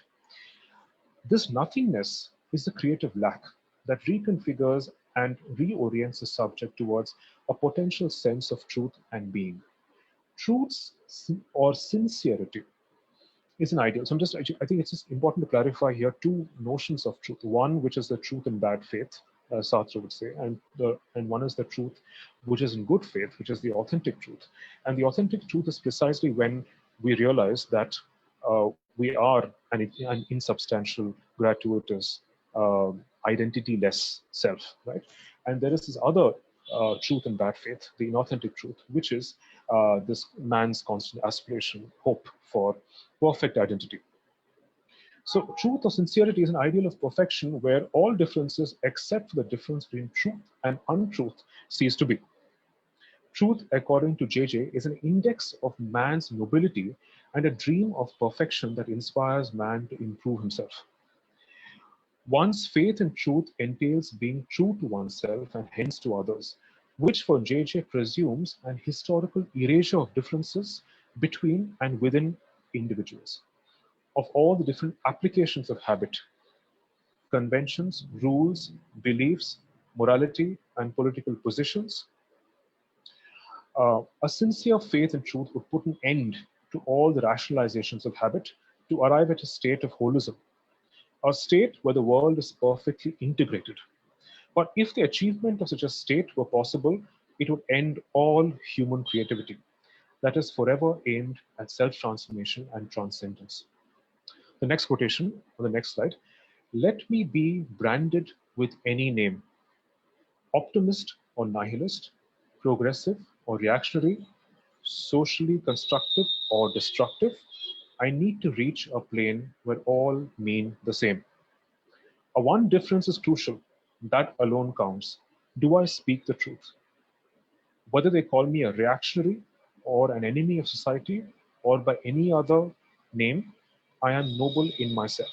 This nothingness is the creative lack that reconfigures and reorients the subject towards a potential sense of truth and being. Truths or sincerity is an ideal. So I think it's just important to clarify here two notions of truth. One, which is the truth in bad faith, Sartre would say, and one is the truth which is in good faith, which is the authentic truth. And the authentic truth is precisely when we realize that we are an insubstantial, gratuitous, identity-less self, right? And there is this other truth in bad faith, the inauthentic truth, which is this man's constant aspiration, hope for perfect identity. So truth or sincerity is an ideal of perfection where all differences except for the difference between truth and untruth cease to be. Truth, according to JJ, is an index of man's nobility and a dream of perfection that inspires man to improve himself. One's faith in truth entails being true to oneself and hence to others, which for JJ presumes an historical erasure of differences between and within individuals, of all the different applications of habit, conventions, rules, beliefs, morality, and political positions. A sincere faith in truth would put an end to all the rationalizations of habit to arrive at a state of holism, a state where the world is perfectly integrated. But if the achievement of such a state were possible, it would end all human creativity that is forever aimed at self-transformation and transcendence. The next quotation on the next slide. Let me be branded with any name, optimist or nihilist, progressive or reactionary, socially constructive or destructive. I need to reach a plane where all mean the same. A one difference is crucial. That alone counts. Do I speak the truth? Whether they call me a reactionary or an enemy of society or by any other name, I am noble in myself.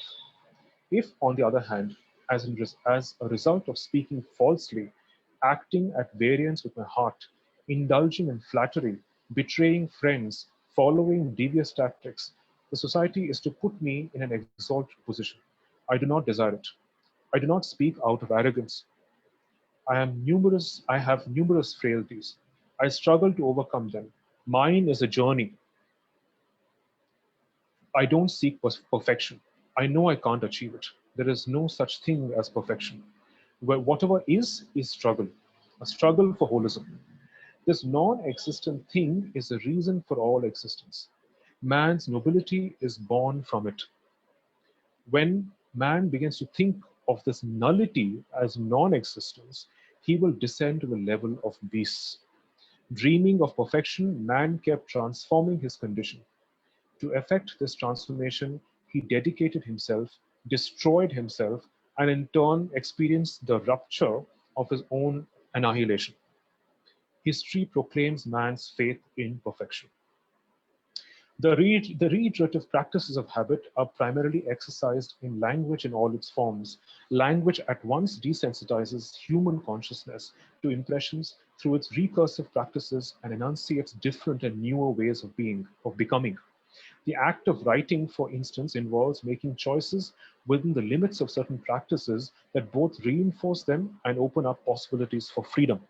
If, on the other hand, as a result of speaking falsely, acting at variance with my heart, indulging in flattery, betraying friends, following devious tactics, the society is to put me in an exalted position. I do not desire it. I do not speak out of arrogance. I have numerous frailties. I struggle to overcome them. Mine is a journey. I don't seek perfection. I know I can't achieve it. There is no such thing as perfection. Where whatever is struggle, a struggle for holism. This non-existent thing is the reason for all existence. Man's nobility is born from it. When man begins to think of this nullity as non-existence, he will descend to the level of beasts. Dreaming of perfection, man kept transforming his condition. To effect this transformation, he dedicated himself, destroyed himself, and in turn experienced the rupture of his own annihilation. History proclaims man's faith in perfection. The reiterative practices of habit are primarily exercised in language in all its forms. Language at once desensitizes human consciousness to impressions through its recursive practices and enunciates different and newer ways of being, of becoming. The act of writing, for instance, involves making choices within the limits of certain practices that both reinforce them and open up possibilities for freedom.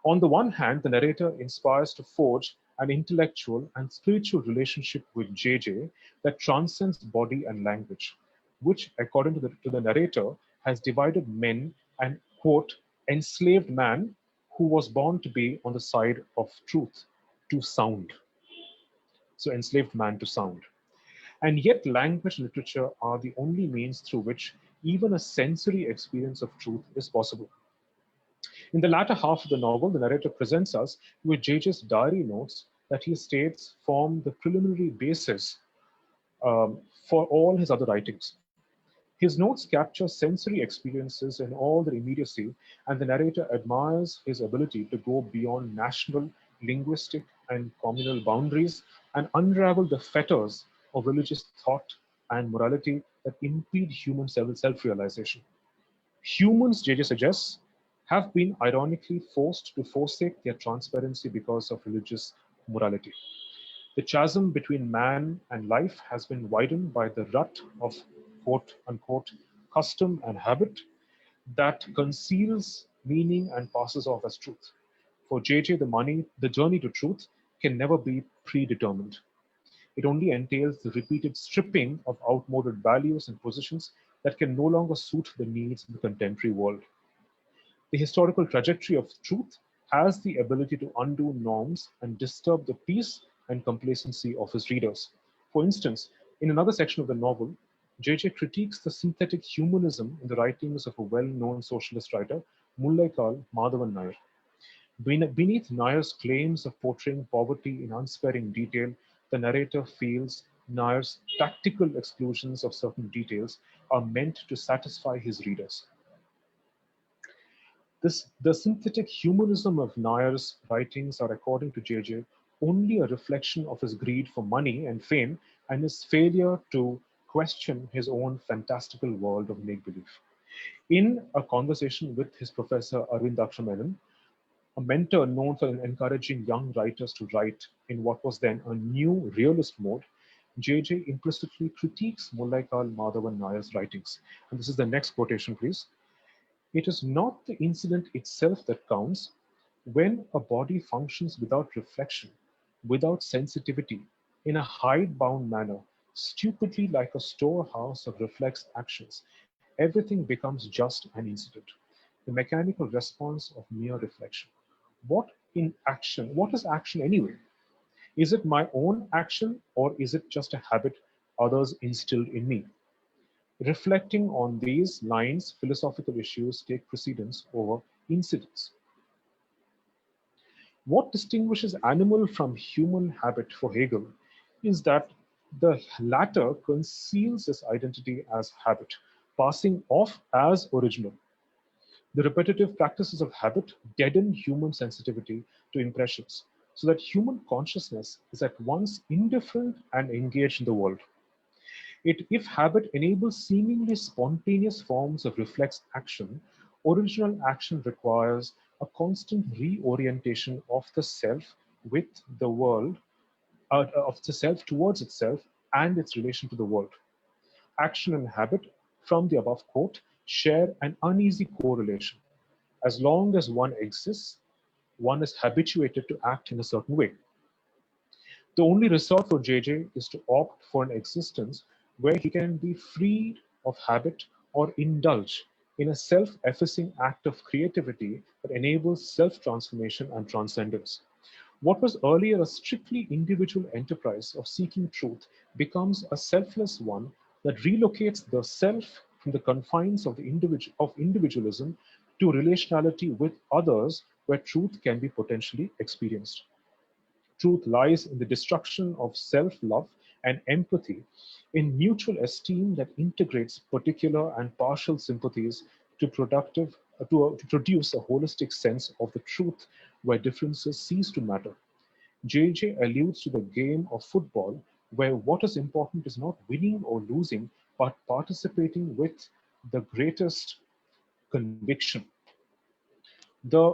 On the one hand, the narrator inspires to forge an intellectual and spiritual relationship with JJ that transcends body and language, which, according to the narrator, has divided men and, quote, enslaved man who was born to be on the side of truth, to sound. So, enslaved man to sound. And yet, language and literature are the only means through which even a sensory experience of truth is possible. In the latter half of the novel, the narrator presents us with JJ's diary notes that he states form the preliminary basis for all his other writings. His notes capture sensory experiences in all their immediacy, and the narrator admires his ability to go beyond national, linguistic, and communal boundaries and unravel the fetters of religious thought and morality that impede human self-realization. Humans, JJ suggests, have been ironically forced to forsake their transparency because of religious morality. The chasm between man and life has been widened by the rut of quote unquote custom and habit that conceals meaning and passes off as truth. For JJ, the journey to truth can never be predetermined. It only entails the repeated stripping of outmoded values and positions that can no longer suit the needs of the contemporary world. The historical trajectory of truth has the ability to undo norms and disturb the peace and complacency of his readers. For instance, in another section of the novel, JJ critiques the synthetic humanism in the writings of a well-known socialist writer, Mullaikal Madhavan Nair. Beneath Nair's claims of portraying poverty in unsparing detail, the narrator feels Nair's tactical exclusions of certain details are meant to satisfy his readers. The synthetic humanism of Nair's writings are, according to JJ, only a reflection of his greed for money and fame and his failure to question his own fantastical world of make-believe. In a conversation with his professor Arvind Menon, a mentor known for encouraging young writers to write in what was then a new realist mode, JJ implicitly critiques Mullaikal Madhavan Nair's writings. And this is the next quotation, please. It is not the incident itself that counts. When a body functions without reflection, without sensitivity, in a hidebound manner, stupidly like a storehouse of reflex actions, everything becomes just an incident, the mechanical response of mere reflection. What is action anyway? Is it my own action or is it just a habit others instilled in me? Reflecting on these lines, philosophical issues take precedence over incidents. What distinguishes animal from human habit for Hegel is that the latter conceals its identity as habit, passing off as original. The repetitive practices of habit deaden human sensitivity to impressions, so that human consciousness is at once indifferent and engaged in the world. If habit enables seemingly spontaneous forms of reflex action, original action requires a constant reorientation of the self with the world, of the self towards itself and its relation to the world. Action and habit, from the above quote, share an uneasy correlation. As long as one exists, one is habituated to act in a certain way. The only resort for JJ is to opt for an existence where he can be freed of habit or indulge in a self-effacing act of creativity that enables self-transformation and transcendence. What was earlier a strictly individual enterprise of seeking truth becomes a selfless one that relocates the self from the confines of individualism to relationality with others where truth can be potentially experienced. Truth lies in the destruction of self-love and empathy, in mutual esteem that integrates particular and partial sympathies to produce a holistic sense of the truth where differences cease to matter. JJ alludes to the game of football, where what is important is not winning or losing, but participating with the greatest conviction. The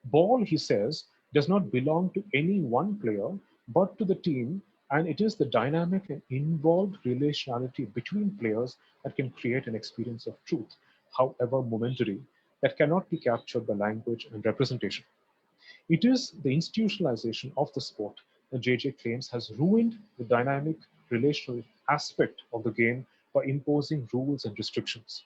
ball, he says, does not belong to any one player, but to the team, and it is the dynamic and involved relationality between players that can create an experience of truth, however momentary, that cannot be captured by language and representation. It is the institutionalization of the sport that JJ claims has ruined the dynamic relational aspect of the game by imposing rules and restrictions.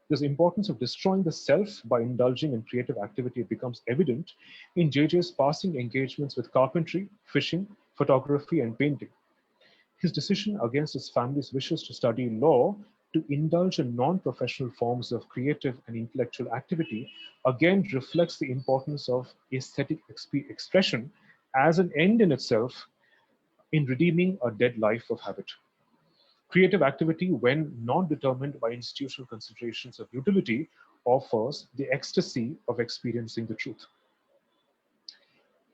This importance of destroying the self by indulging in creative activity becomes evident in JJ's passing engagements with carpentry, fishing, photography, and painting. His decision against his family's wishes to study law to indulge in non-professional forms of creative and intellectual activity again reflects the importance of aesthetic expression as an end in itself in redeeming a dead life of habit. Creative activity, when not determined by institutional considerations of utility, offers the ecstasy of experiencing the truth.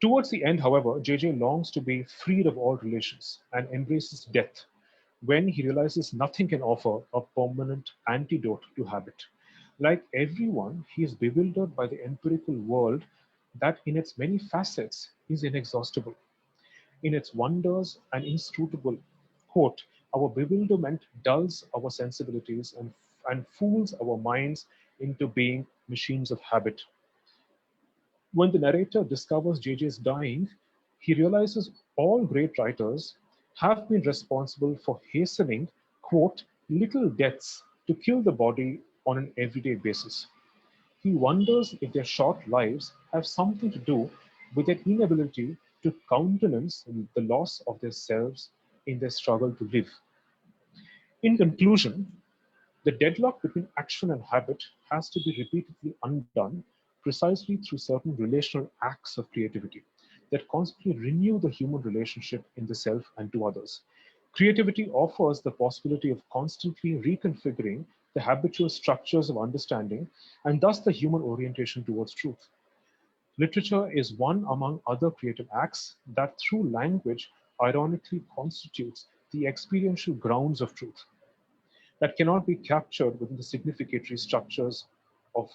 Towards the end, however, JJ longs to be freed of all relations and embraces death when he realizes nothing can offer a permanent antidote to habit. Like everyone, he is bewildered by the empirical world that, in its many facets, is inexhaustible. In its wonders and inscrutable, quote, our bewilderment dulls our sensibilities and fools our minds into being machines of habit. When the narrator discovers JJ's dying, he realizes all great writers have been responsible for hastening, quote, little deaths to kill the body on an everyday basis. He wonders if their short lives have something to do with their inability to countenance the loss of their selves in their struggle to live. In conclusion, the deadlock between action and habit has to be repeatedly undone precisely through certain relational acts of creativity that constantly renew the human relationship in the self and to others. Creativity offers the possibility of constantly reconfiguring the habitual structures of understanding and thus the human orientation towards truth. Literature is one among other creative acts that through language ironically constitutes the experiential grounds of truth that cannot be captured within the significatory structures of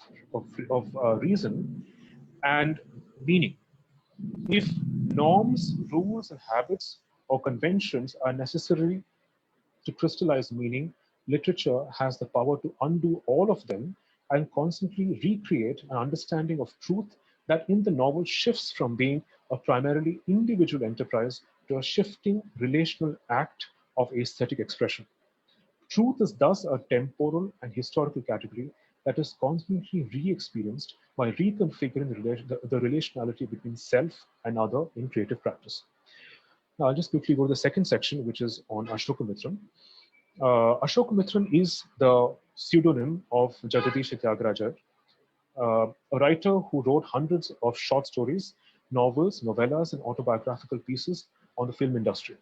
reason and meaning. If norms, rules, and habits or conventions are necessary to crystallize meaning, literature has the power to undo all of them and constantly recreate an understanding of truth that in the novel shifts from being a primarily individual enterprise to a shifting relational act of aesthetic expression. Truth is thus a temporal and historical category that is constantly re-experienced by reconfiguring the relationality between self and other in creative practice. Now, I'll just quickly go to the second section, which is on Ashokamitran. Ashokamitran is the pseudonym of Jagadish Tyagarajar, a writer who wrote hundreds of short stories, novels, novellas, and autobiographical pieces on the film industry.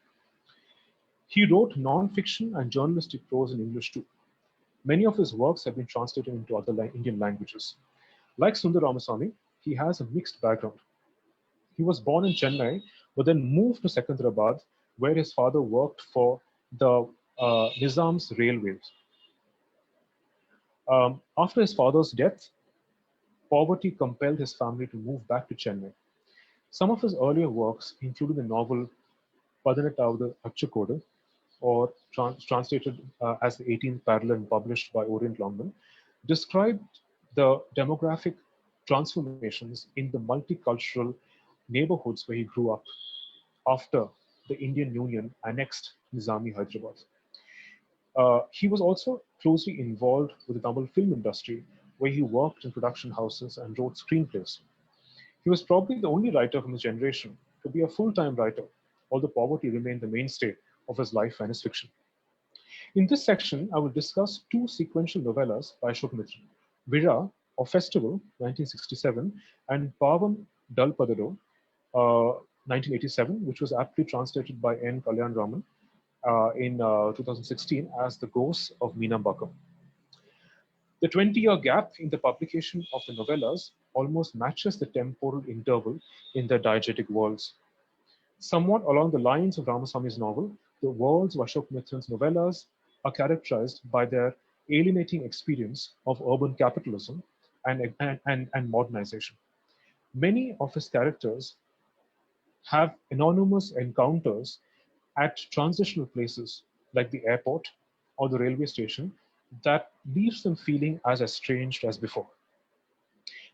He wrote non-fiction and journalistic prose in English too. Many of his works have been translated into other Indian languages. Like Sundar Ramaswamy, he has a mixed background. He was born in Chennai, but then moved to Secunderabad, where his father worked for the Nizam's railways. After his father's death, poverty compelled his family to move back to Chennai. Some of his earlier works, including the novel Padanetavadu Achukkodu, or translated as the 18th Parallel and published by Orient Longman, described the demographic transformations in the multicultural neighborhoods where he grew up after the Indian Union annexed Nizami Hyderabad. He was also closely involved with the Tamil film industry, where he worked in production houses and wrote screenplays. He was probably the only writer from his generation to be a full-time writer, although poverty remained the mainstay of his life and his fiction. In this section, I will discuss two sequential novellas by Ashokamitran, Vira of Festival, 1967, and Pavam Dalpadado, 1987, which was aptly translated by N. Kalyan Raman in 2016 as The Ghost of Meena Bakam. The 20-year gap in the publication of the novellas almost matches the temporal interval in their diegetic worlds. Somewhat along the lines of Ramaswamy's novel, the worlds of Ashok Mitran's novellas are characterized by their alienating experience of urban capitalism and modernization. Many of his characters have anonymous encounters at transitional places like the airport or the railway station that leaves them feeling as estranged as before.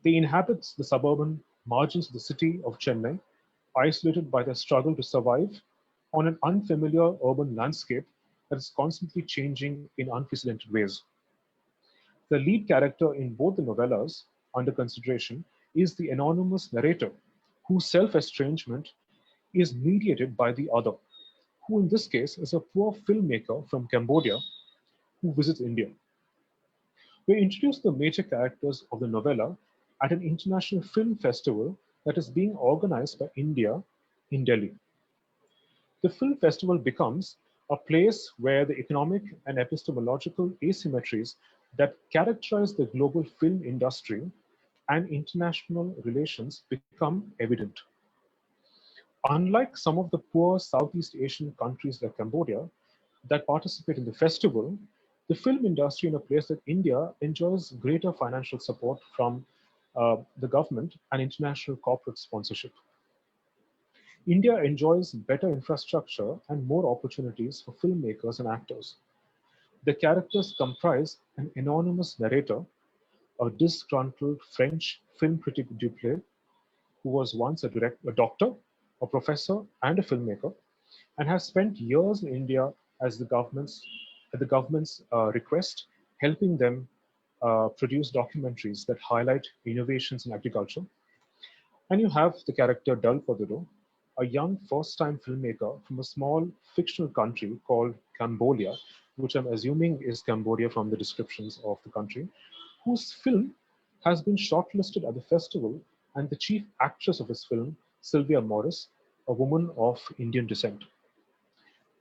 They inhabit the suburban margins of the city of Chennai, isolated by their struggle to survive on an unfamiliar urban landscape that is constantly changing in unprecedented ways. The lead character in both the novellas under consideration is the anonymous narrator, whose self-estrangement is mediated by the other, who in this case is a poor filmmaker from Cambodia who visits India. We introduce the major characters of the novella at an international film festival that is being organized by India in Delhi. The film festival becomes a place where the economic and epistemological asymmetries that characterize the global film industry and international relations become evident. Unlike some of the poor Southeast Asian countries like Cambodia that participate in the festival, the film industry in a place like India enjoys greater financial support from the government and international corporate sponsorship. India enjoys better infrastructure and more opportunities for filmmakers and actors. The characters comprise an anonymous narrator, a disgruntled French film critic Duplay, who was once a doctor, a professor, and a filmmaker, and has spent years in India as at the government's request, helping them produce documentaries that highlight innovations in agriculture. And you have the character Dal Paduro, a young first-time filmmaker from a small fictional country called Cambodia, which I'm assuming is Cambodia from the descriptions of the country, whose film has been shortlisted at the festival, and the chief actress of his film, Sylvia Morris, a woman of Indian descent.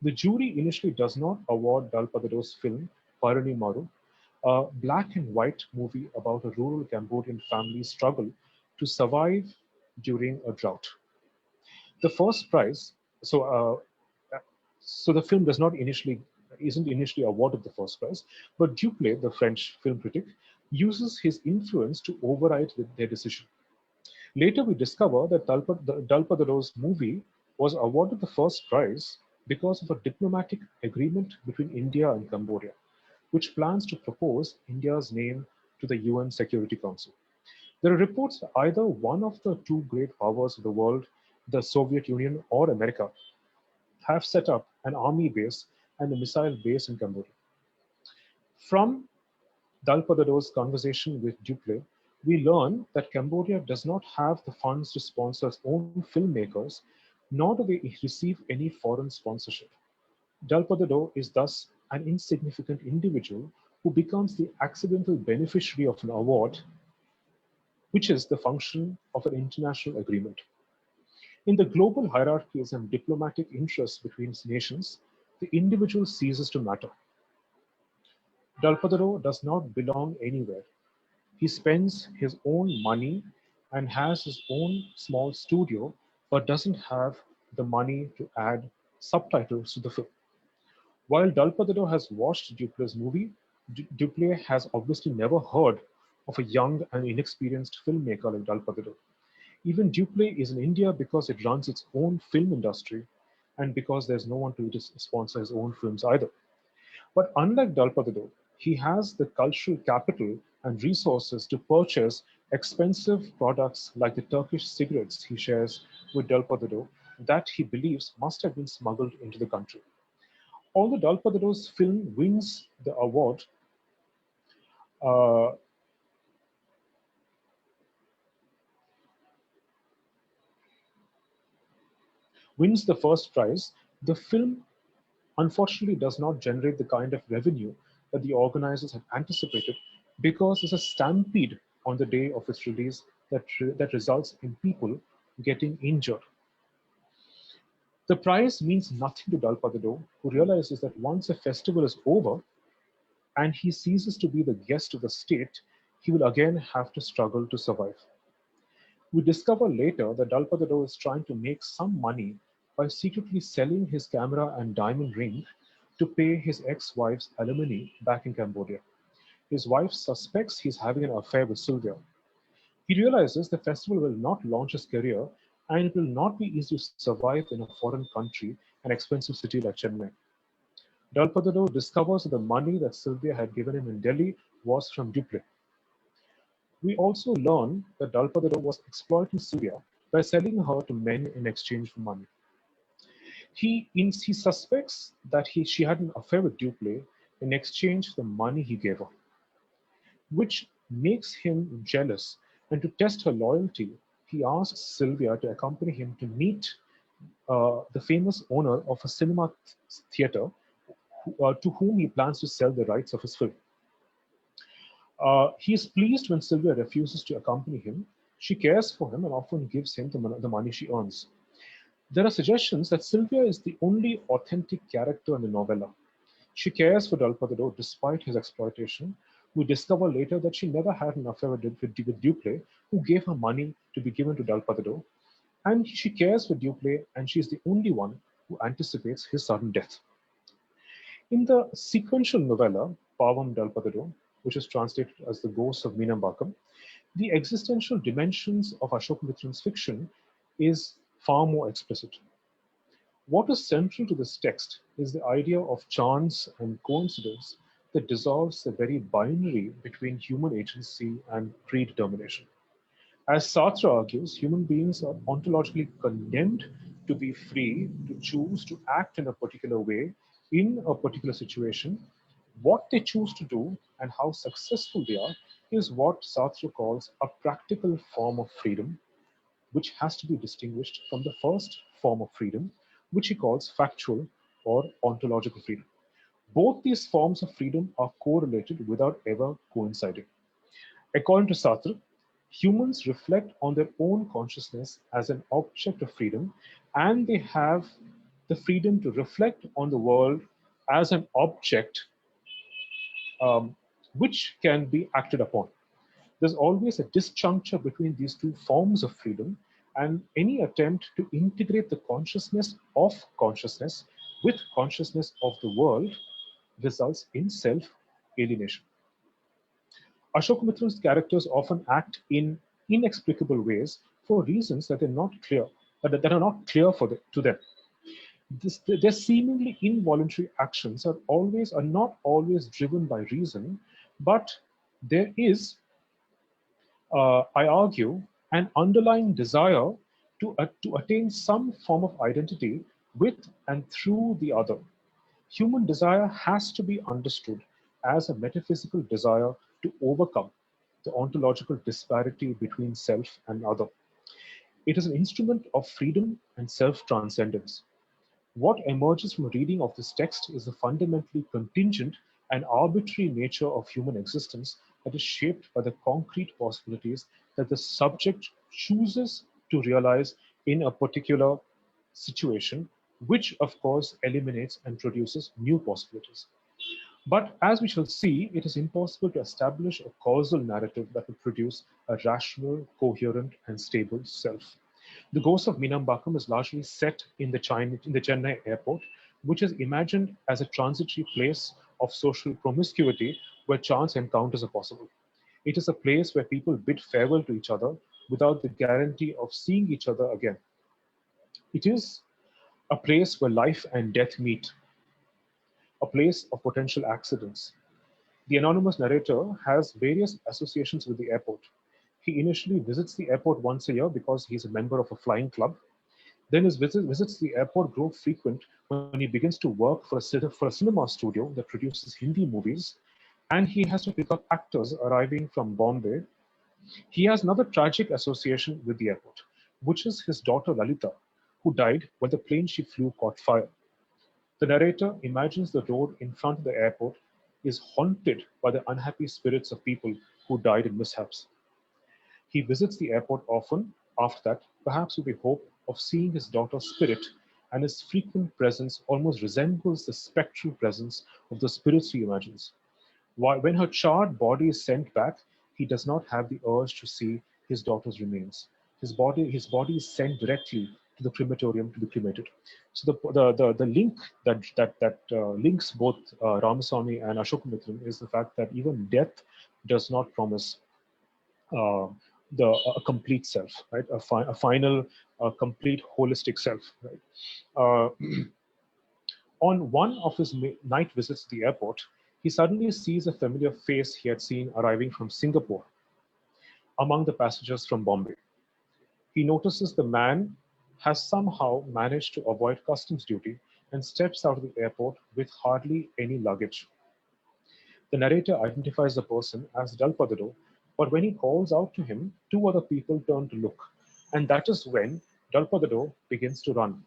The jury initially does not award Dal Padaro's film, Parani Maru, a black and white movie about a rural Cambodian family's struggle to survive during a drought. The first prize, so the film isn't initially awarded the first prize, but Duplay, the French film critic, uses his influence to override their decision. Later, we discover that Dal Padaro's movie was awarded the first prize because of a diplomatic agreement between India and Cambodia, which plans to propose India's name to the UN Security Council. There are reports that either one of the two great powers of the world, the Soviet Union or America, have set up an army base and a missile base in Cambodia. From Dal Padaro's conversation with Duplay, we learn that Cambodia does not have the funds to sponsor its own filmmakers, nor do they receive any foreign sponsorship. Dal Padaro is thus an insignificant individual who becomes the accidental beneficiary of an award, which is the function of an international agreement. In the global hierarchies and diplomatic interests between nations, the individual ceases to matter. Dal Padaro does not belong anywhere. He spends his own money and has his own small studio, but doesn't have the money to add subtitles to the film. While Dal Padaro has watched Duplay's movie, Duplay has obviously never heard of a young and inexperienced filmmaker like Dal Padaro. Even Duplay is in India because it runs its own film industry and because there's no one to sponsor his own films either. But unlike Dal Padaro, he has the cultural capital and resources to purchase expensive products like the Turkish cigarettes he shares with Dal Padaro that he believes must have been smuggled into the country. Although Dal Padaro's film wins the award, uh, wins the first prize, the film unfortunately does not generate the kind of revenue that the organizers had anticipated because there's a stampede on the day of its release that results in people getting injured. The prize means nothing to Dalpadado, who realizes that once a festival is over and he ceases to be the guest of the state, he will again have to struggle to survive. We discover later that Dalpadado is trying to make some money by secretly selling his camera and diamond ring to pay his ex-wife's alimony back in Cambodia. His wife suspects he's having an affair with Sylvia. He realizes the festival will not launch his career and it will not be easy to survive in a foreign country, an expensive city like Chennai. Dalpadado discovers that the money that Sylvia had given him in Delhi was from Dupleix. We also learn that Dalpadado was exploiting Sylvia by selling her to men in exchange for money. He suspects that she had an affair with Dupleix in exchange for the money he gave her, which makes him jealous, and to test her loyalty, he asks Sylvia to accompany him to meet the famous owner of a cinema theater to whom he plans to sell the rights of his film. He is pleased when Sylvia refuses to accompany him. She cares for him and often gives him the money she earns. There are suggestions that Sylvia is the only authentic character in the novella. She cares for Dalpadado despite his exploitation. We discover later that she never had an affair with Dupleix, who gave her money to be given to Dalpadado, and she cares for Dupleix, and she is the only one who anticipates his sudden death. In the sequential novella, Pavam Dalpadado, which is translated as The Ghost of Meenambakam, the existential dimensions of Ashokamitran's fiction is far more explicit. What is central to this text is the idea of chance and coincidence that dissolves the very binary between human agency and predetermination. As Sartre argues, human beings are ontologically condemned to be free to choose to act in a particular way in a particular situation. What they choose to do and how successful they are is what Sartre calls a practical form of freedom, which has to be distinguished from the first form of freedom, which he calls factual or ontological freedom. Both these forms of freedom are correlated without ever coinciding. According to Sartre, humans reflect on their own consciousness as an object of freedom, and they have the freedom to reflect on the world as an object which can be acted upon. There's always a disjuncture between these two forms of freedom, and any attempt to integrate the consciousness of consciousness with consciousness of the world results in self-alienation. Ashokamitran's characters often act in inexplicable ways for reasons that are not clear to them. Their seemingly involuntary actions are not always driven by reason, but there is, I argue, an underlying desire to attain some form of identity with and through the other. Human desire has to be understood as a metaphysical desire to overcome the ontological disparity between self and other. It is an instrument of freedom and self-transcendence. What emerges from a reading of this text is the fundamentally contingent and arbitrary nature of human existence that is shaped by the concrete possibilities that the subject chooses to realize in a particular situation, which of course eliminates and produces new possibilities. But as we shall see, it is impossible to establish a causal narrative that will produce a rational, coherent, and stable self. The Ghost of Meenambakam is largely set in the Chennai airport, which is imagined as a transitory place of social promiscuity where chance encounters are possible. It is a place where people bid farewell to each other without the guarantee of seeing each other again. It is a place where life and death meet, a place of potential accidents. The anonymous narrator has various associations with the airport. He initially visits the airport once a year because he's a member of a flying club. Then his visits to the airport grow frequent when he begins to work for a cinema studio that produces Hindi movies, and he has to pick up actors arriving from Bombay. He has another tragic association with the airport, which is his daughter Lalita, who died when the plane she flew caught fire. The narrator imagines the road in front of the airport is haunted by the unhappy spirits of people who died in mishaps. He visits the airport often after that, perhaps with the hope of seeing his daughter's spirit, and his frequent presence almost resembles the spectral presence of the spirits he imagines. When her charred body is sent back, he does not have the urge to see his daughter's remains. His body is sent directly to the crematorium to be cremated. So the link that links both Ramaswamy and Ashokamithran is the fact that even death does not promise uh, a complete self, right? A final, complete, holistic self, right? Uh, on one of his night visits to the airport, he suddenly sees a familiar face he had seen arriving from Singapore among the passengers from Bombay. He notices the man has somehow managed to avoid customs duty and steps out of the airport with hardly any luggage. The narrator identifies the person as Dalpadado, but when he calls out to him, two other people turn to look, and that is when Dalpadado begins to run.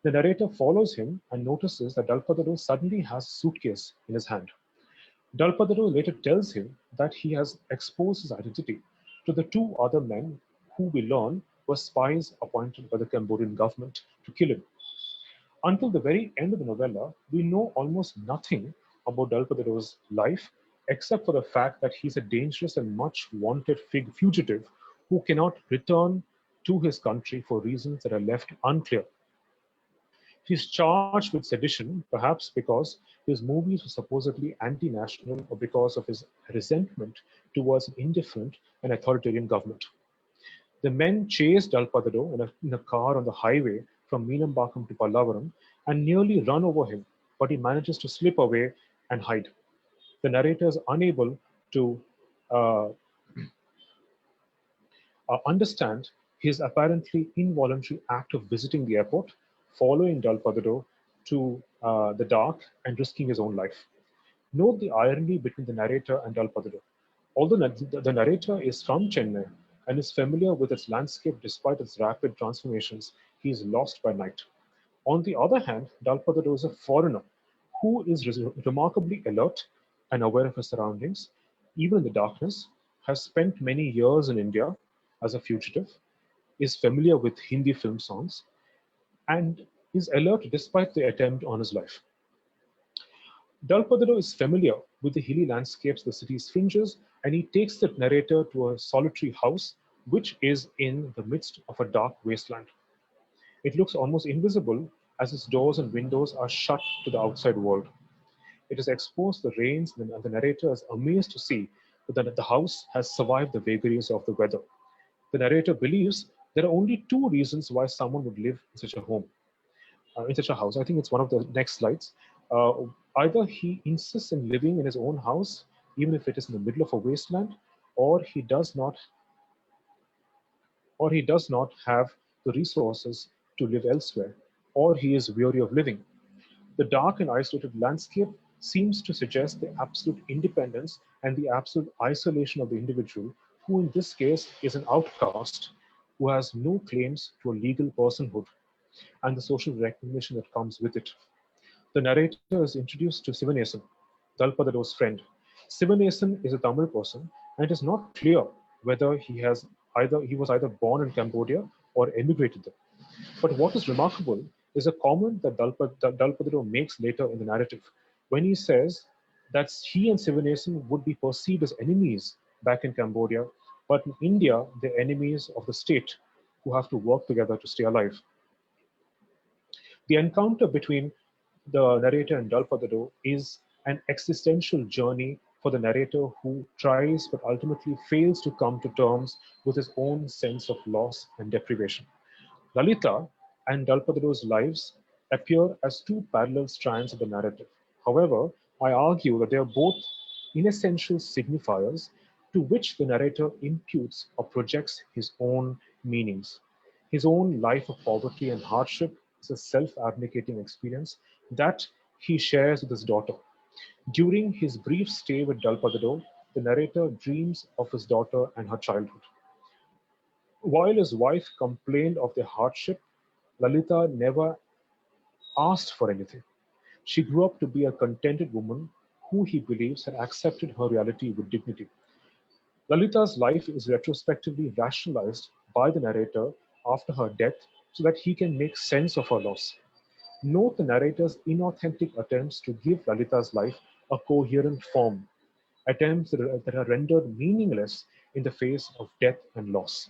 The narrator follows him and notices that Dalpadado suddenly has a suitcase in his hand. Dalpadado later tells him that he has exposed his identity to the two other men who we learn were spies appointed by the Cambodian government to kill him. Until the very end of the novella, we know almost nothing about Dalpadado's life except for the fact that he's a dangerous and much wanted fugitive who cannot return to his country for reasons that are left unclear. He's charged with sedition, perhaps because his movies were supposedly anti-national or because of his resentment towards an indifferent and authoritarian government. The men chase Dalpadado in a car on the highway from Meenambakam to Pallavaram and nearly run over him, but he manages to slip away and hide. The narrator is unable to uh, understand his apparently involuntary act of visiting the airport, following Dalpadado to the dark and risking his own life. Note the irony between the narrator and Dalpadado. Although the narrator is from Chennai and is familiar with its landscape despite its rapid transformations, he is lost by night. On the other hand, Dalpadado is a foreigner who is remarkably alert and aware of his surroundings, even in the darkness, has spent many years in India as a fugitive, is familiar with Hindi film songs, and is alert despite the attempt on his life. Dalpadado is familiar with the hilly landscapes of the city's fringes, and he takes the narrator to a solitary house which is in the midst of a dark wasteland. It looks almost invisible as its doors and windows are shut to the outside world. It is exposed to the rains, and the narrator is amazed to see that the house has survived the vagaries of the weather. The narrator believes there are only two reasons why someone would live in such a home, in such a house. I think it's one of the next slides. Uh, Either he insists in living in his own house, even if it is in the middle of a wasteland, or he does not have the resources to live elsewhere, or he is weary of living. The dark and isolated landscape seems to suggest the absolute independence and the absolute isolation of the individual, who in this case is an outcast who has no claims to a legal personhood and the social recognition that comes with it. The narrator is introduced to Sivanesan, Dalpadado's friend. Sivanesan is a Tamil person, and it is not clear whether he was either born in Cambodia or emigrated there. But what is remarkable is a comment that Dalpadado makes later in the narrative, when he says that he and Sivanesan would be perceived as enemies back in Cambodia, but in India, they're enemies of the state who have to work together to stay alive. The encounter between the narrator and Dalpadado is an existential journey for the narrator who tries but ultimately fails to come to terms with his own sense of loss and deprivation. Lalita and Dalpadado's lives appear as two parallel strands of the narrative. However, I argue that they are both inessential signifiers to which the narrator imputes or projects his own meanings. His own life of poverty and hardship is a self-abnegating experience that he shares with his daughter. During his brief stay with Dalpadado, the narrator dreams of his daughter and her childhood. While his wife complained of their hardship, Lalita never asked for anything. She grew up to be a contented woman who he believes had accepted her reality with dignity. Lalita's life is retrospectively rationalized by the narrator after her death so that he can make sense of her loss. Note the narrator's inauthentic attempts to give Lalita's life a coherent form, attempts that are rendered meaningless in the face of death and loss.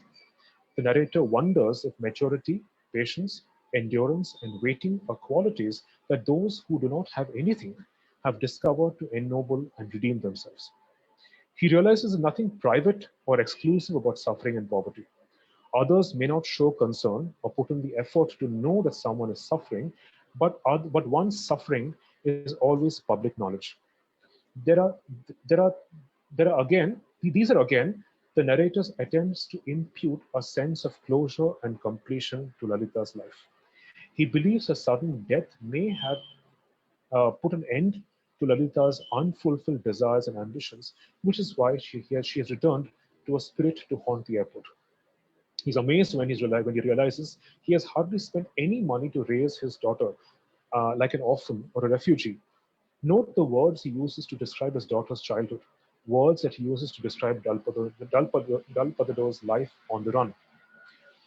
The narrator wonders if maturity, patience, endurance, and waiting are qualities that those who do not have anything have discovered to ennoble and redeem themselves. He realizes nothing private or exclusive about suffering and poverty. Others may not show concern or put in the effort to know that someone is suffering, but one's suffering is always public knowledge. There are, there are, there are again, these are again the narrator's attempts to impute a sense of closure and completion to Lalita's life. He believes her sudden death may have put an end to Lalita's unfulfilled desires and ambitions, which is why she has returned to a spirit to haunt the airport. He's amazed when he realizes he has hardly spent any money to raise his daughter like an orphan or a refugee. Note the words he uses to describe his daughter's childhood, words that he uses to describe Dalpadado's life on the run.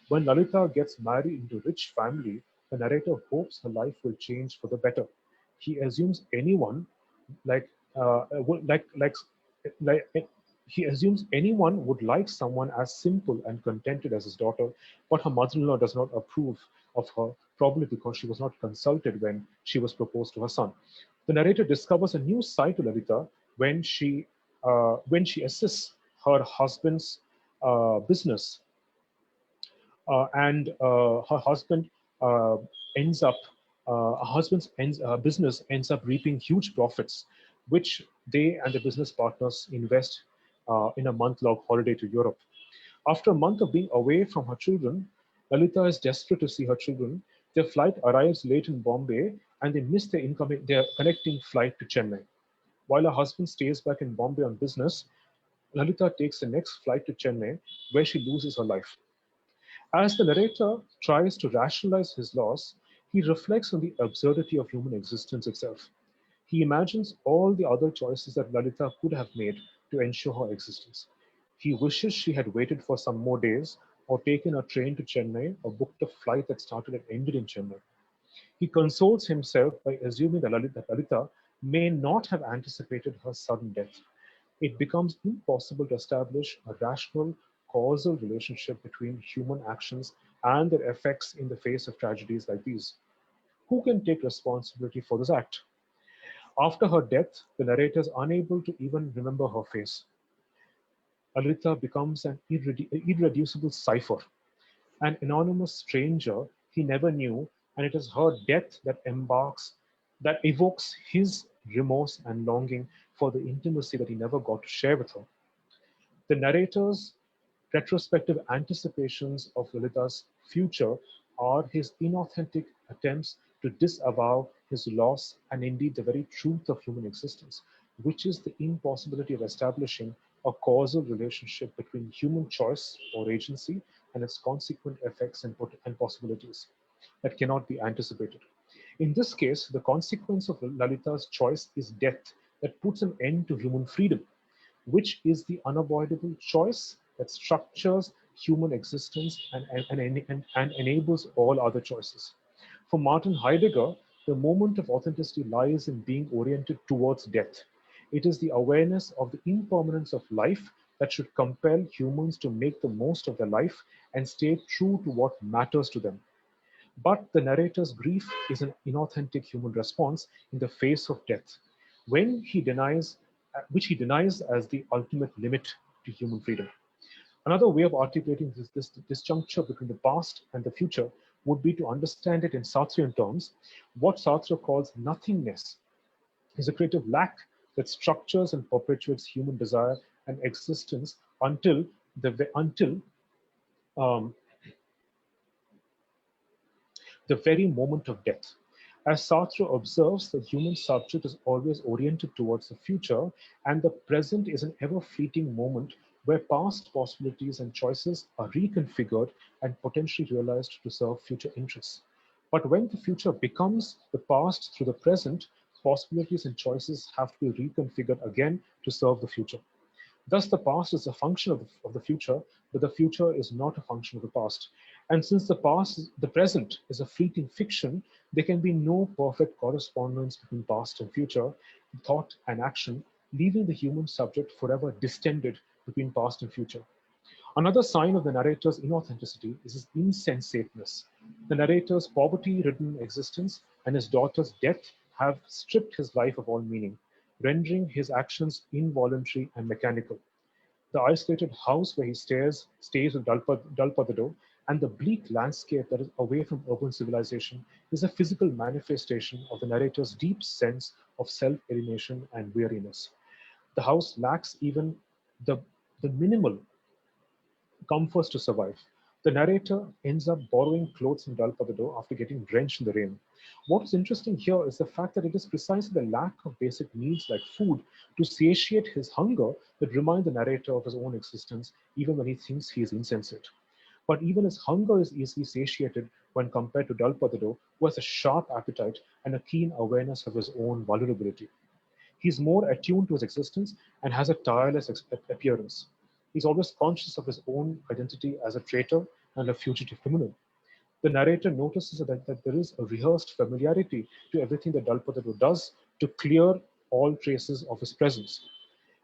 When Lalita gets married into a rich family, the narrator hopes her life will change for the better. He assumes anyone like would like he assumes anyone would like someone as simple and contented as his daughter, but her mother-in-law does not approve of her, probably because she was not consulted when she was proposed to her son. The narrator discovers a new side to Lalita when she assists her husband's business and her husband uh, ends up business ends up reaping huge profits, which they and the business partners invest in a month-long holiday to Europe. After a month of being away from her children, Lalita is desperate to see her children. Their flight arrives late in Bombay, and they miss their connecting flight to Chennai. While her husband stays back in Bombay on business, Lalita takes the next flight to Chennai, where she loses her life. As the narrator tries to rationalize his loss, he reflects on the absurdity of human existence itself. He imagines all the other choices that Lalita could have made to ensure her existence. He wishes she had waited for some more days, or taken a train to Chennai, or booked a flight that started and ended in Chennai. He consoles himself by assuming that Lalita may not have anticipated her sudden death. It becomes impossible to establish a rational causal relationship between human actions and their effects in the face of tragedies like these. Who can take responsibility for this act? After her death, the narrator is unable to even remember her face. Alita becomes an irreducible cipher, an anonymous stranger he never knew, and it is her death that evokes his remorse and longing for the intimacy that he never got to share with her. The narrator's retrospective anticipations of Lalita's future are his inauthentic attempts to disavow his loss and indeed the very truth of human existence, which is the impossibility of establishing a causal relationship between human choice or agency and its consequent effects and possibilities that cannot be anticipated. In this case, the consequence of Lalita's choice is death that puts an end to human freedom, which is the unavoidable choice that structures human existence and enables all other choices. For Martin Heidegger, the moment of authenticity lies in being oriented towards death. It is the awareness of the impermanence of life that should compel humans to make the most of their life and stay true to what matters to them. But the narrator's grief is an inauthentic human response in the face of death, when he denies, which he denies as the ultimate limit to human freedom. Another way of articulating this disjuncture between the past and the future would be to understand it in Sartrean terms. What Sartre calls nothingness is a creative lack that structures and perpetuates human desire and existence until um, the very moment of death. As Sartre observes, the human subject is always oriented towards the future, and the present is an ever fleeting moment where past possibilities and choices are reconfigured and potentially realized to serve future interests. But when the future becomes the past through the present, possibilities and choices have to be reconfigured again to serve the future. Thus, the past is a function of the future, but the future is not a function of the past. And since the present is a fleeting fiction, there can be no perfect correspondence between past and future, thought and action, leaving the human subject forever distended between past and future. Another sign of the narrator's inauthenticity is his insensateness. The narrator's poverty-ridden existence and his daughter's death have stripped his life of all meaning, rendering his actions involuntary and mechanical. The isolated house where he stays with Dalpadado, and the bleak landscape that is away from urban civilization is a physical manifestation of the narrator's deep sense of self-alienation and weariness. The house lacks even the, the minimal comforts to survive. The narrator ends up borrowing clothes from Dalpadado after getting drenched in the rain. What is interesting here is the fact that it is precisely the lack of basic needs like food to satiate his hunger that remind the narrator of his own existence, even when he thinks he is insensate. But even his hunger is easily satiated when compared to Dalpadado, who has a sharp appetite and a keen awareness of his own vulnerability. He's more attuned to his existence and has a tireless appearance. He's always conscious of his own identity as a traitor and a fugitive criminal. The narrator notices that there is a rehearsed familiarity to everything that Dalpadado does to clear all traces of his presence.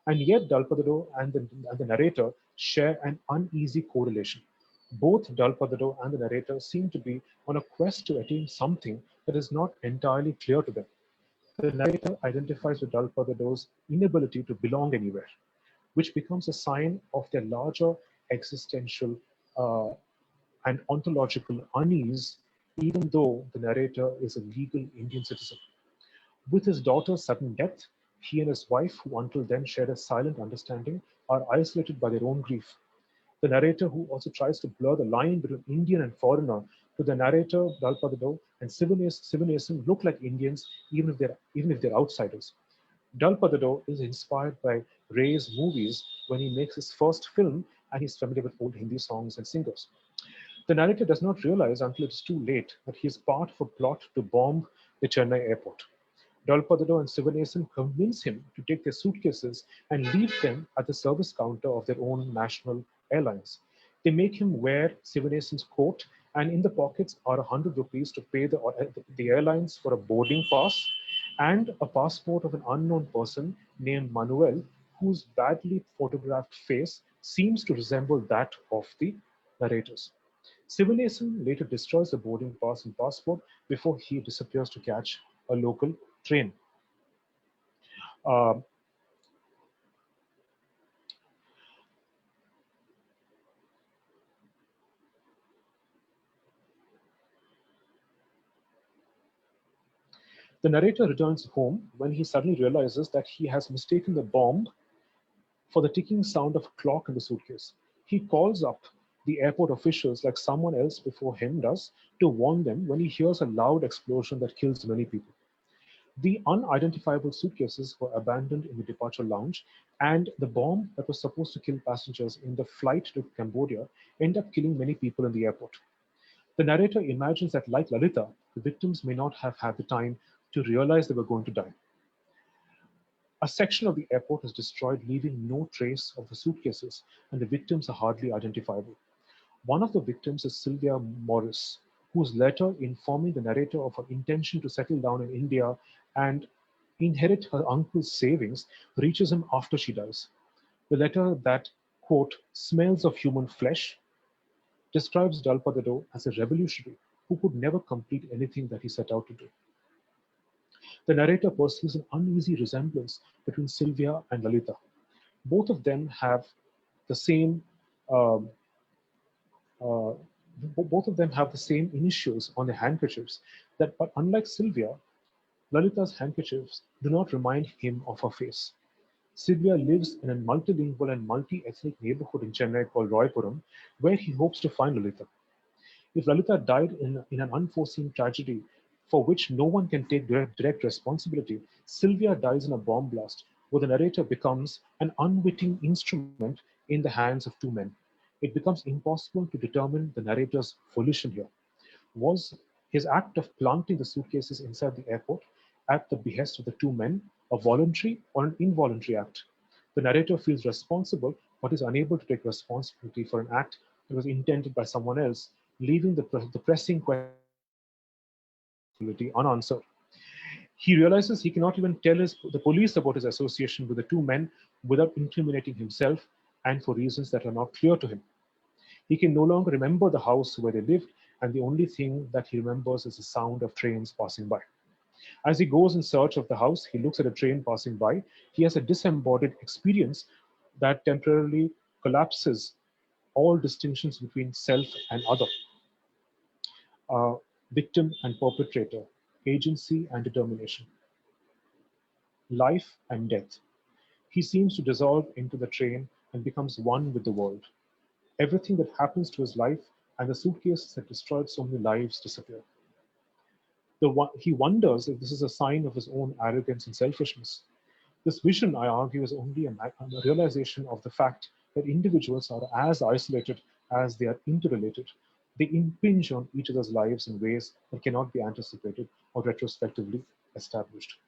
And yet, Dalpadado and the narrator share an uneasy correlation. Both Dalpadado and the narrator seem to be on a quest to attain something that is not entirely clear to them. The narrator identifies with Dalpadado's inability to belong anywhere, which becomes a sign of their larger existential uh, and ontological unease, even though the narrator is a legal Indian citizen. With his daughter's sudden death, he and his wife, who until then shared a silent understanding, are isolated by their own grief. The narrator, who also tries to blur the line between Indian and foreigner, to the narrator, Dalpadado and Sivanesan look like Indians even if they're outsiders. Dalpadado is inspired by Ray's movies when he makes his first film and he's familiar with old Hindi songs and singers. The narrator does not realize until it's too late that he is part of a plot to bomb the Chennai airport. Dalpadado and Sivanesan convince him to take their suitcases and leave them at the service counter of their own national airlines. They make him wear Sivanesan's coat, and in the pockets are 100 rupees to pay the airlines for a boarding pass and a passport of an unknown person named Manuel, whose badly photographed face seems to resemble that of the narrators. Sivanesan later destroys the boarding pass and passport before he disappears to catch a local train. Uh, the narrator returns home when he suddenly realizes that he has mistaken the bomb for the ticking sound of a clock in the suitcase. He calls up the airport officials like someone else before him does to warn them when he hears a loud explosion that kills many people. The unidentifiable suitcases were abandoned in the departure lounge, and the bomb that was supposed to kill passengers in the flight to Cambodia ended up killing many people in the airport. The narrator imagines that, like Lalita, the victims may not have had the time to realize they were going to die. A section of the airport is destroyed, leaving no trace of the suitcases, and the victims are hardly identifiable. One of the victims is Sylvia Morris, whose letter informing the narrator of her intention to settle down in India and inherit her uncle's savings reaches him after she dies. The letter that, quote, smells of human flesh, describes Dalpadado as a revolutionary who could never complete anything that he set out to do. The narrator perceives an uneasy resemblance between Sylvia and Lalita. Both of them have the same um, uh, both of them have the same initials on their handkerchiefs. But unlike Sylvia, Lalita's handkerchiefs do not remind him of her face. Sylvia lives in a multilingual and multi-ethnic neighborhood in Chennai called Roypuram, where he hopes to find Lalita. If Lalita died in an unforeseen tragedy for which no one can take direct responsibility, Sylvia dies in a bomb blast, where the narrator becomes an unwitting instrument in the hands of two men. It becomes impossible to determine the narrator's volition here. Was his act of planting the suitcases inside the airport at the behest of the two men a voluntary or an involuntary act? The narrator feels responsible, but is unable to take responsibility for an act that was intended by someone else, leaving the pressing question unanswered. He realizes he cannot even tell the police about his association with the two men without incriminating himself and for reasons that are not clear to him. He can no longer remember the house where they lived, and the only thing that he remembers is the sound of trains passing by. As he goes in search of the house, he looks at a train passing by. He has a disembodied experience that temporarily collapses all distinctions between self and other, victim and perpetrator, agency and determination, life and death. He seems to dissolve into the train and becomes one with the world. Everything that happens to his life and the suitcases that destroyed so many lives disappear. He wonders if this is a sign of his own arrogance and selfishness. This vision, I argue, is only a realization of the fact that individuals are as isolated as they are interrelated. They impinge on each other's lives in ways that cannot be anticipated or retrospectively established.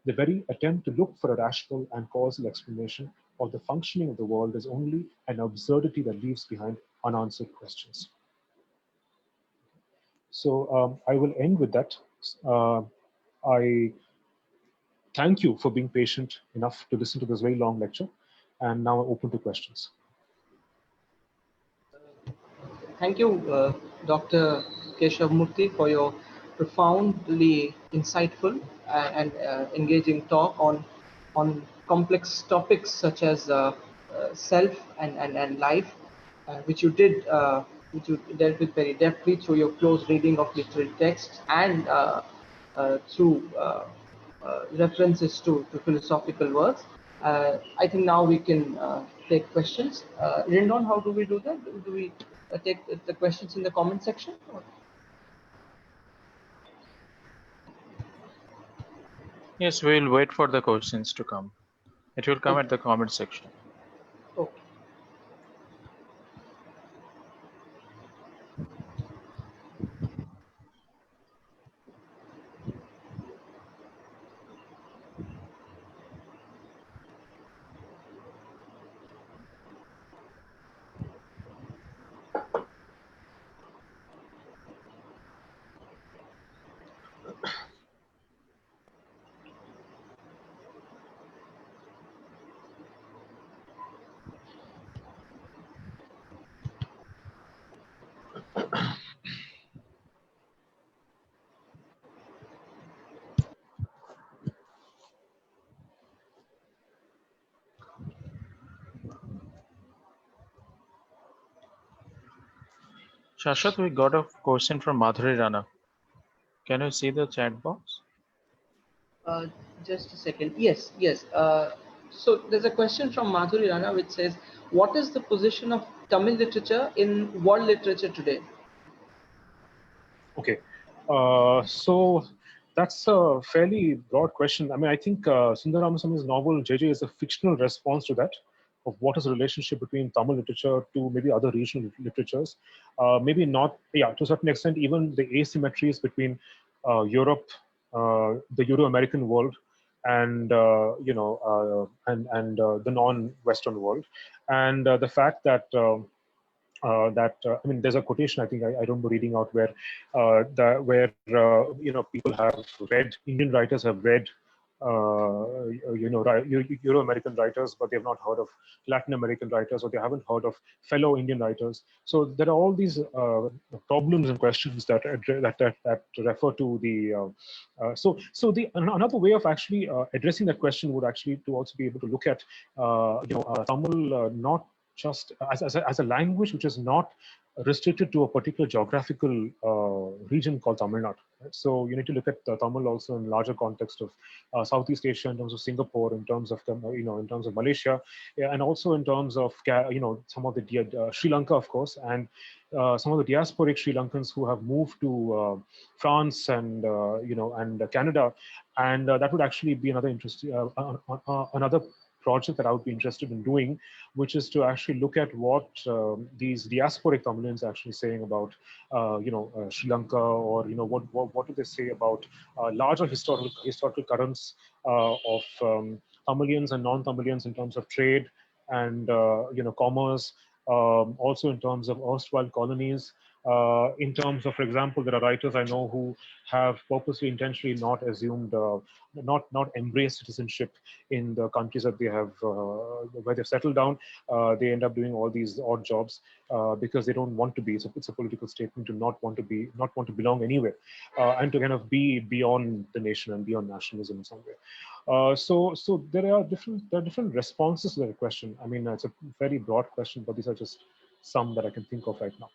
The very attempt to look for a rational and causal explanation of the functioning of the world is only an absurdity that leaves behind unanswered questions. So I will end with that. I thank you for being patient enough to listen to this very long lecture, and now I'm open to questions. Thank you, Dr. Keshavamurthy, for your profoundly insightful and engaging talk on complex topics such as self and life, which you dealt with very deftly through your close reading of literary texts and through references to philosophical works. I think now we can take questions. Rindon, how do we do that? Do we take the questions in the comment section? Yes, we'll wait for the questions to come. It will come Okay. at the comment section. Okay. Shashwat, we got a question from Madhuri Rana. Can you see the chat box? Just a second. Yes, yes. So there's a question from Madhuri Rana which says, what is the position of Tamil literature in world literature today? Okay, so that's a fairly broad question. I mean, I think Sundar Ramaswamy's novel JJ is a fictional response to that, of what is the relationship between Tamil literature to maybe other regional literatures. Maybe not, yeah, to a certain extent, even the asymmetries between Europe, the Euro-American world, and the non-Western world, and the fact that. I mean, there's a quotation I don't know reading out where people have read, Indian writers have read Euro-American writers, but they've not heard of Latin American writers, or they haven't heard of fellow Indian writers. So there are all these problems and questions that refer to the. Another way of actually addressing that question would actually to also be able to look at Tamil not just as a language which is not restricted to a particular geographical region called Tamil Nadu. Right? So you need to look at Tamil also in larger context of Southeast Asia, in terms of Singapore, in terms of in terms of Malaysia, and also in terms of some of the Sri Lanka, of course, and some of the diasporic Sri Lankans who have moved to France and and Canada, and that would actually be another interesting another project that I would be interested in doing, which is to actually look at what these diasporic Tamilians are actually saying about, Sri Lanka, or what do they say about larger historical currents of Tamilians and non-Tamilians in terms of trade and commerce, also in terms of erstwhile colonies. In terms of, for example, there are writers I know who have purposely, intentionally not assumed, not embraced citizenship in the countries that they have, where they've settled down. They end up doing all these odd jobs because they don't want to be. It's a political statement to not want to belong anywhere, and to kind of be beyond the nation and beyond nationalism in some way. So there are different responses to that question. I mean, it's a very broad question, but these are just some that I can think of right now.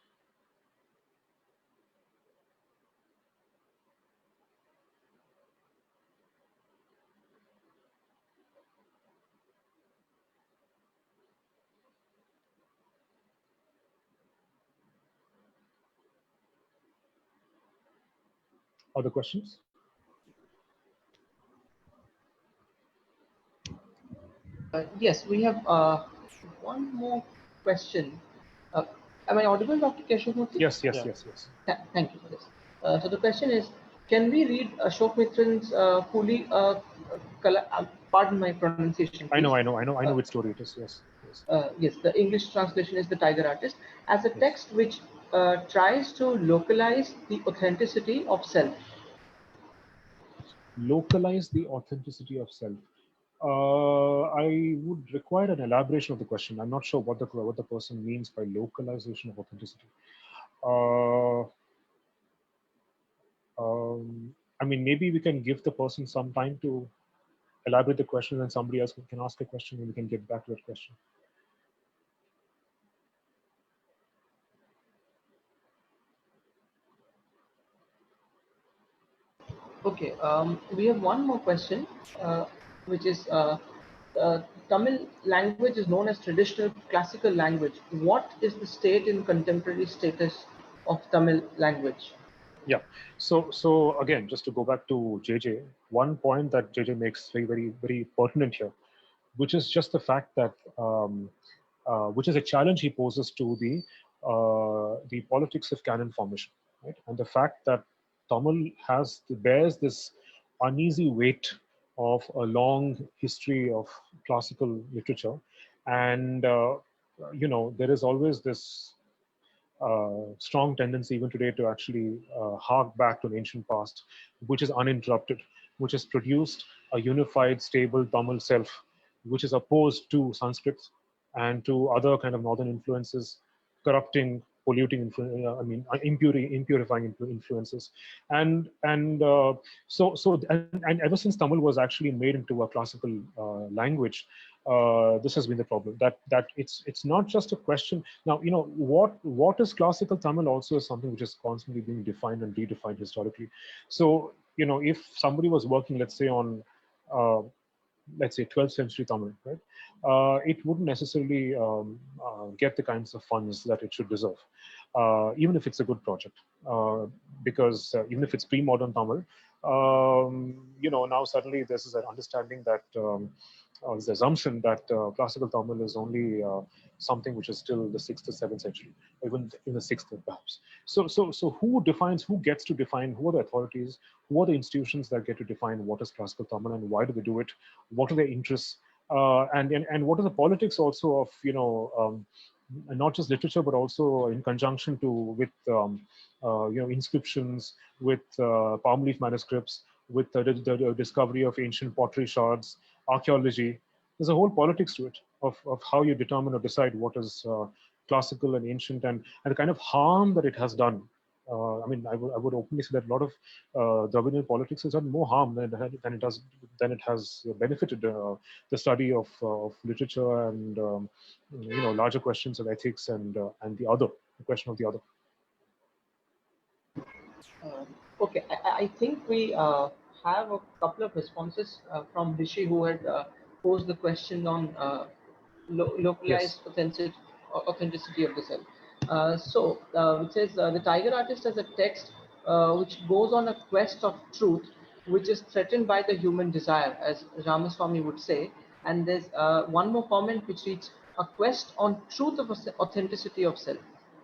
Other questions? Yes, we have one more question. Am I audible, Dr. Keshavamurthy? Yes. Thank you for this. So the question is, can we read Ashok Mitran's fully, pardon my pronunciation, please. I know which story it is, yes. Yes, the English translation is The Tiger Artist, as a text which tries to localize the authenticity of self. Localize the authenticity of self. I would require an elaboration of the question. I'm not sure what the person means by localization of authenticity. I mean, maybe we can give the person some time to elaborate the question, and somebody else can ask a question, and we can get back to that question. Okay, we have one more question, which is Tamil language is known as traditional classical language. What is the state in contemporary status of Tamil language? Yeah. So again, just to go back to JJ, one point that JJ makes very pertinent here, which is just the fact that, which is a challenge he poses to the politics of canon formation, right? And the fact that Tamil bears this uneasy weight of a long history of classical literature, and there is always this strong tendency even today to actually hark back to an ancient past, which is uninterrupted, which has produced a unified, stable Tamil self, which is opposed to Sanskrit and to other kind of northern influences, corrupting, polluting, impurifying influences, and ever since Tamil was actually made into a classical language, this has been the problem. That it's not just a question. Now, what is classical Tamil also is something which is constantly being defined and redefined historically. So, if somebody was working, let's say, on let's say 12th century Tamil, right? It wouldn't necessarily get the kinds of funds that it should deserve, even if it's a good project, because even if it's pre-modern Tamil, now suddenly there's an understanding that this assumption that classical Tamil is only something which is still the 6th or 7th century, even in the 6th perhaps. So who gets to define, who are the authorities, who are the institutions that get to define what is classical Tamil and why do they do it, what are their interests, and what are the politics also of, not just literature, but also in conjunction with inscriptions, with palm leaf manuscripts, with the discovery of ancient pottery shards, archaeology. There's a whole politics to it of how you determine or decide what is classical and ancient, and the kind of harm that it has done. I would openly say that a lot of Dravidian politics has done more harm than it has benefited the study of literature and larger questions of ethics and the question of the other. Okay, I think we have a couple of responses from Rishi, who had posed the question on localized authenticity of the self. It says the Tiger Artist as a text which goes on a quest of truth, which is threatened by the human desire, as Ramaswamy would say. And there's one more comment which reads, a quest on truth of authenticity of self.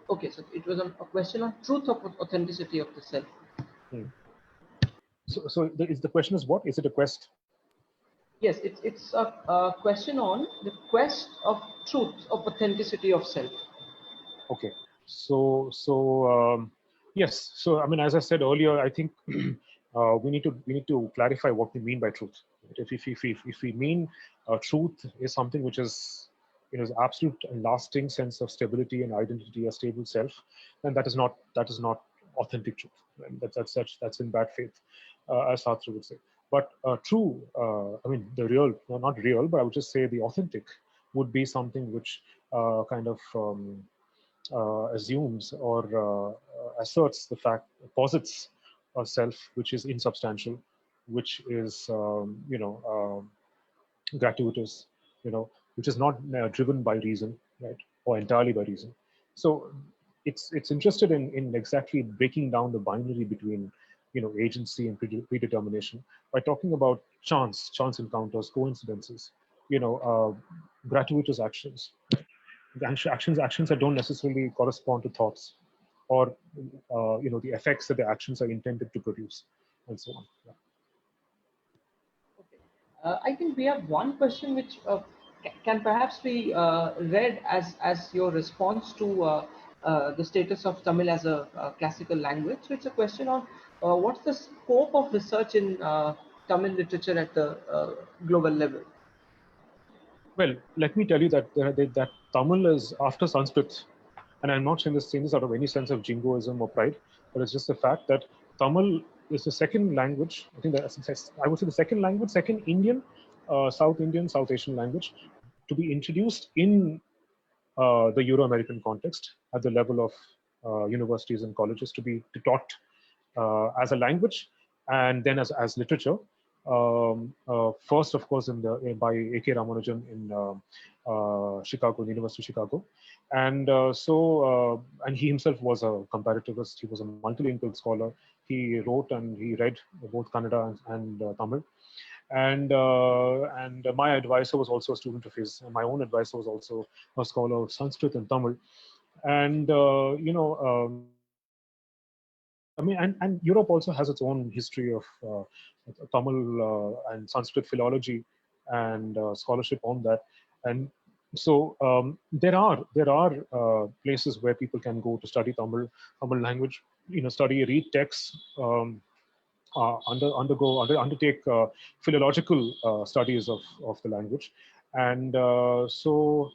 Okay, so it was a question on truth of authenticity of the self. So the question is what? Is it a quest? Yes, it's a question on the quest of truth, of authenticity of self. Okay. So yes. So I mean, as I said earlier, I think we need to clarify what we mean by truth. If we mean truth is something which is, is absolute and lasting sense of stability and identity, a stable self, then that is not authentic truth. And that's in bad faith, as Sartre would say. But true, I mean, the real, no, not real, but I would just say the authentic would be something which kind of assumes or asserts the fact, posits a self which is insubstantial, which is gratuitous, which is not driven by reason, right, or entirely by reason. So it's interested in exactly breaking down the binary between agency and predetermination by talking about chance encounters, coincidences, gratuitous actions, the actions that don't necessarily correspond to thoughts, or the effects that the actions are intended to produce, and so on. Yeah. Okay. I think we have one question which can perhaps be read as your response to the status of Tamil as a classical language. So it's a question on what's the scope of research in Tamil literature at the global level. Well, let me tell you that Tamil is after Sanskrit, and I'm not saying this out of any sense of jingoism or pride, but it's just the fact that Tamil is the second language. I think that I would say the second language, second Indian, South Indian, South Asian language to be introduced in the Euro-American context at the level of universities and colleges, to be taught as a language and then as literature. First, of course, by A.K. Ramanujan in Chicago, the University of Chicago, and and he himself was a comparativist. He was a multilingual scholar. He wrote and he read both Kannada and Tamil. And my advisor was also a student of his. And my own advisor was also a scholar of Sanskrit and Tamil. And I mean, and Europe also has its own history of Tamil and Sanskrit philology and scholarship on that. And so there are places where people can go to study Tamil language, study, read texts, undertake philological studies of the language. And so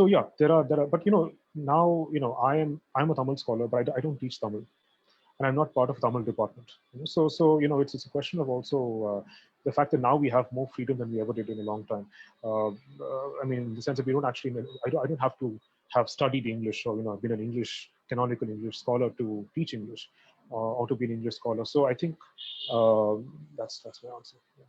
yeah, there are, but now I'm a Tamil scholar, but I don't teach Tamil, and I'm not part of Tamil department. So it's a question of also the fact that now we have more freedom than we ever did in a long time. I mean, in the sense that we don't actually, I don't have to have studied English, or been an canonical English scholar to teach English, or to be an English scholar. So I think that's my answer. Yeah.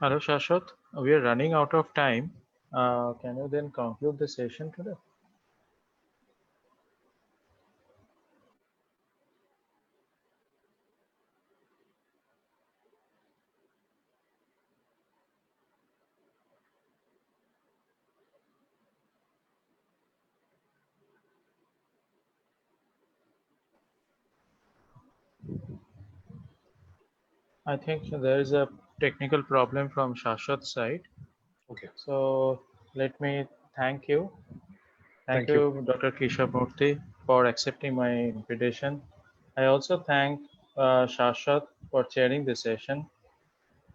Hello, Shashwat. We are running out of time. Can you then conclude the session today? I think there is a technical problem from Shashwat's side. Okay. So let me thank you. Thank Thank you. you, Dr. Keshavamurthy, for accepting my invitation. I also thank Shashwat for chairing the session.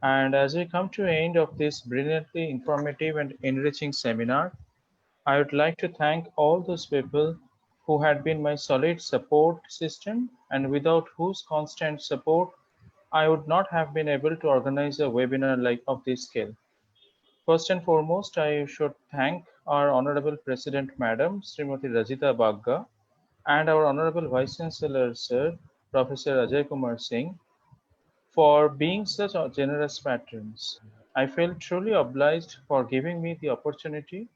And as we come to the end of this brilliantly informative and enriching seminar, I would like to thank all those people who had been my solid support system, and without whose constant support, I would not have been able to organize a webinar like of this scale. First and foremost, I should thank our Honorable President Madam, Srimati Rajita Bagga, and our Honorable Vice Chancellor, Sir, Professor Ajay Kumar Singh, for being such a generous patrons. I feel truly obliged for giving me the opportunity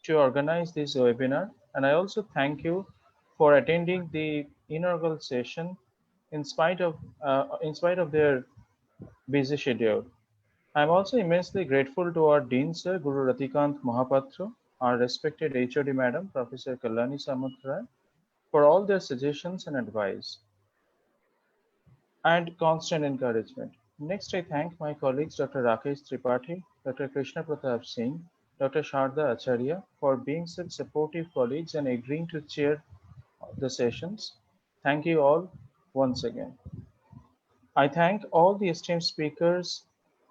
to organize this webinar, and I also thank you for attending the inaugural session in spite of their busy schedule. I am also immensely grateful to our Dean Sir, Guru Ratikant Mahapatra, our respected HOD Madam, Professor Kalani Samutray, for all their suggestions and advice and constant encouragement. Next, I thank my colleagues Dr. Rakesh Tripathi, Dr. Krishna Pratap Singh, Dr. Sharda Acharya for being such supportive colleagues and agreeing to chair the sessions. Thank you all once again. I thank all the esteemed speakers,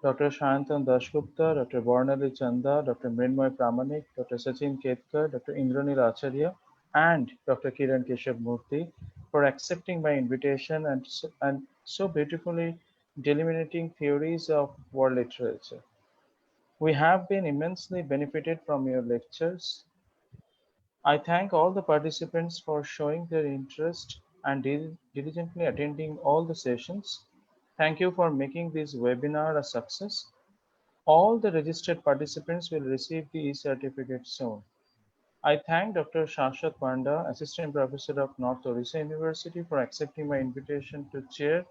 Dr. Shayantan Dashgupta, Dr. Barnali Chanda, Dr. Mrinmoy Pramanik, Dr. Sachin Ketkar, Dr. Indranil Acharya, and Dr. Kiran Keshavamurthy for accepting my invitation and so beautifully delimiting theories of world literature. We have been immensely benefited from your lectures. I thank all the participants for showing their interest and diligently attending all the sessions. Thank you for making this webinar a success. All the registered participants will receive the e-certificate soon. I thank Dr. Shashwat Panda, Assistant Professor of North Odisha University, for accepting my invitation to chair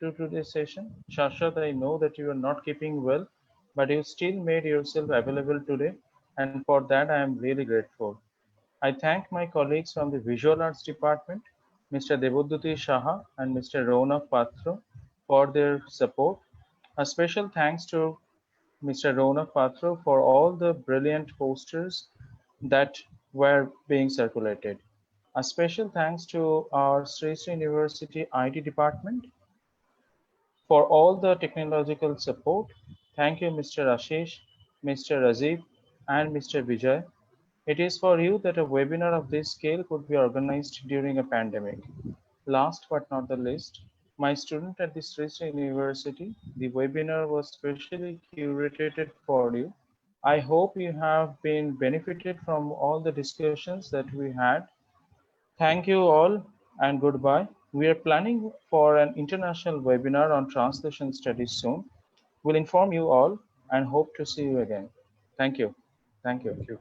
to today's session. Shashwat, I know that you are not keeping well, but you still made yourself available today, and for that I am really grateful. I thank my colleagues from the Visual Arts Department, Mr. Devoduti Shaha and Mr. Ronak Patro, for their support. A special thanks to Mr. Ronak Patro for all the brilliant posters that were being circulated. A special thanks to our Sri Sri University IT department for all the technological support. Thank you, Mr. Ashish, Mr. Rajiv, and Mr. Vijay. It is for you that a webinar of this scale could be organized during a pandemic. Last but not the least, my student at the Sri Sri University, the webinar was specially curated for you. I hope you have been benefited from all the discussions that we had. Thank you all and goodbye. We are planning for an international webinar on translation studies soon. We'll inform you all and hope to see you again. Thank you. Thank you. Thank you.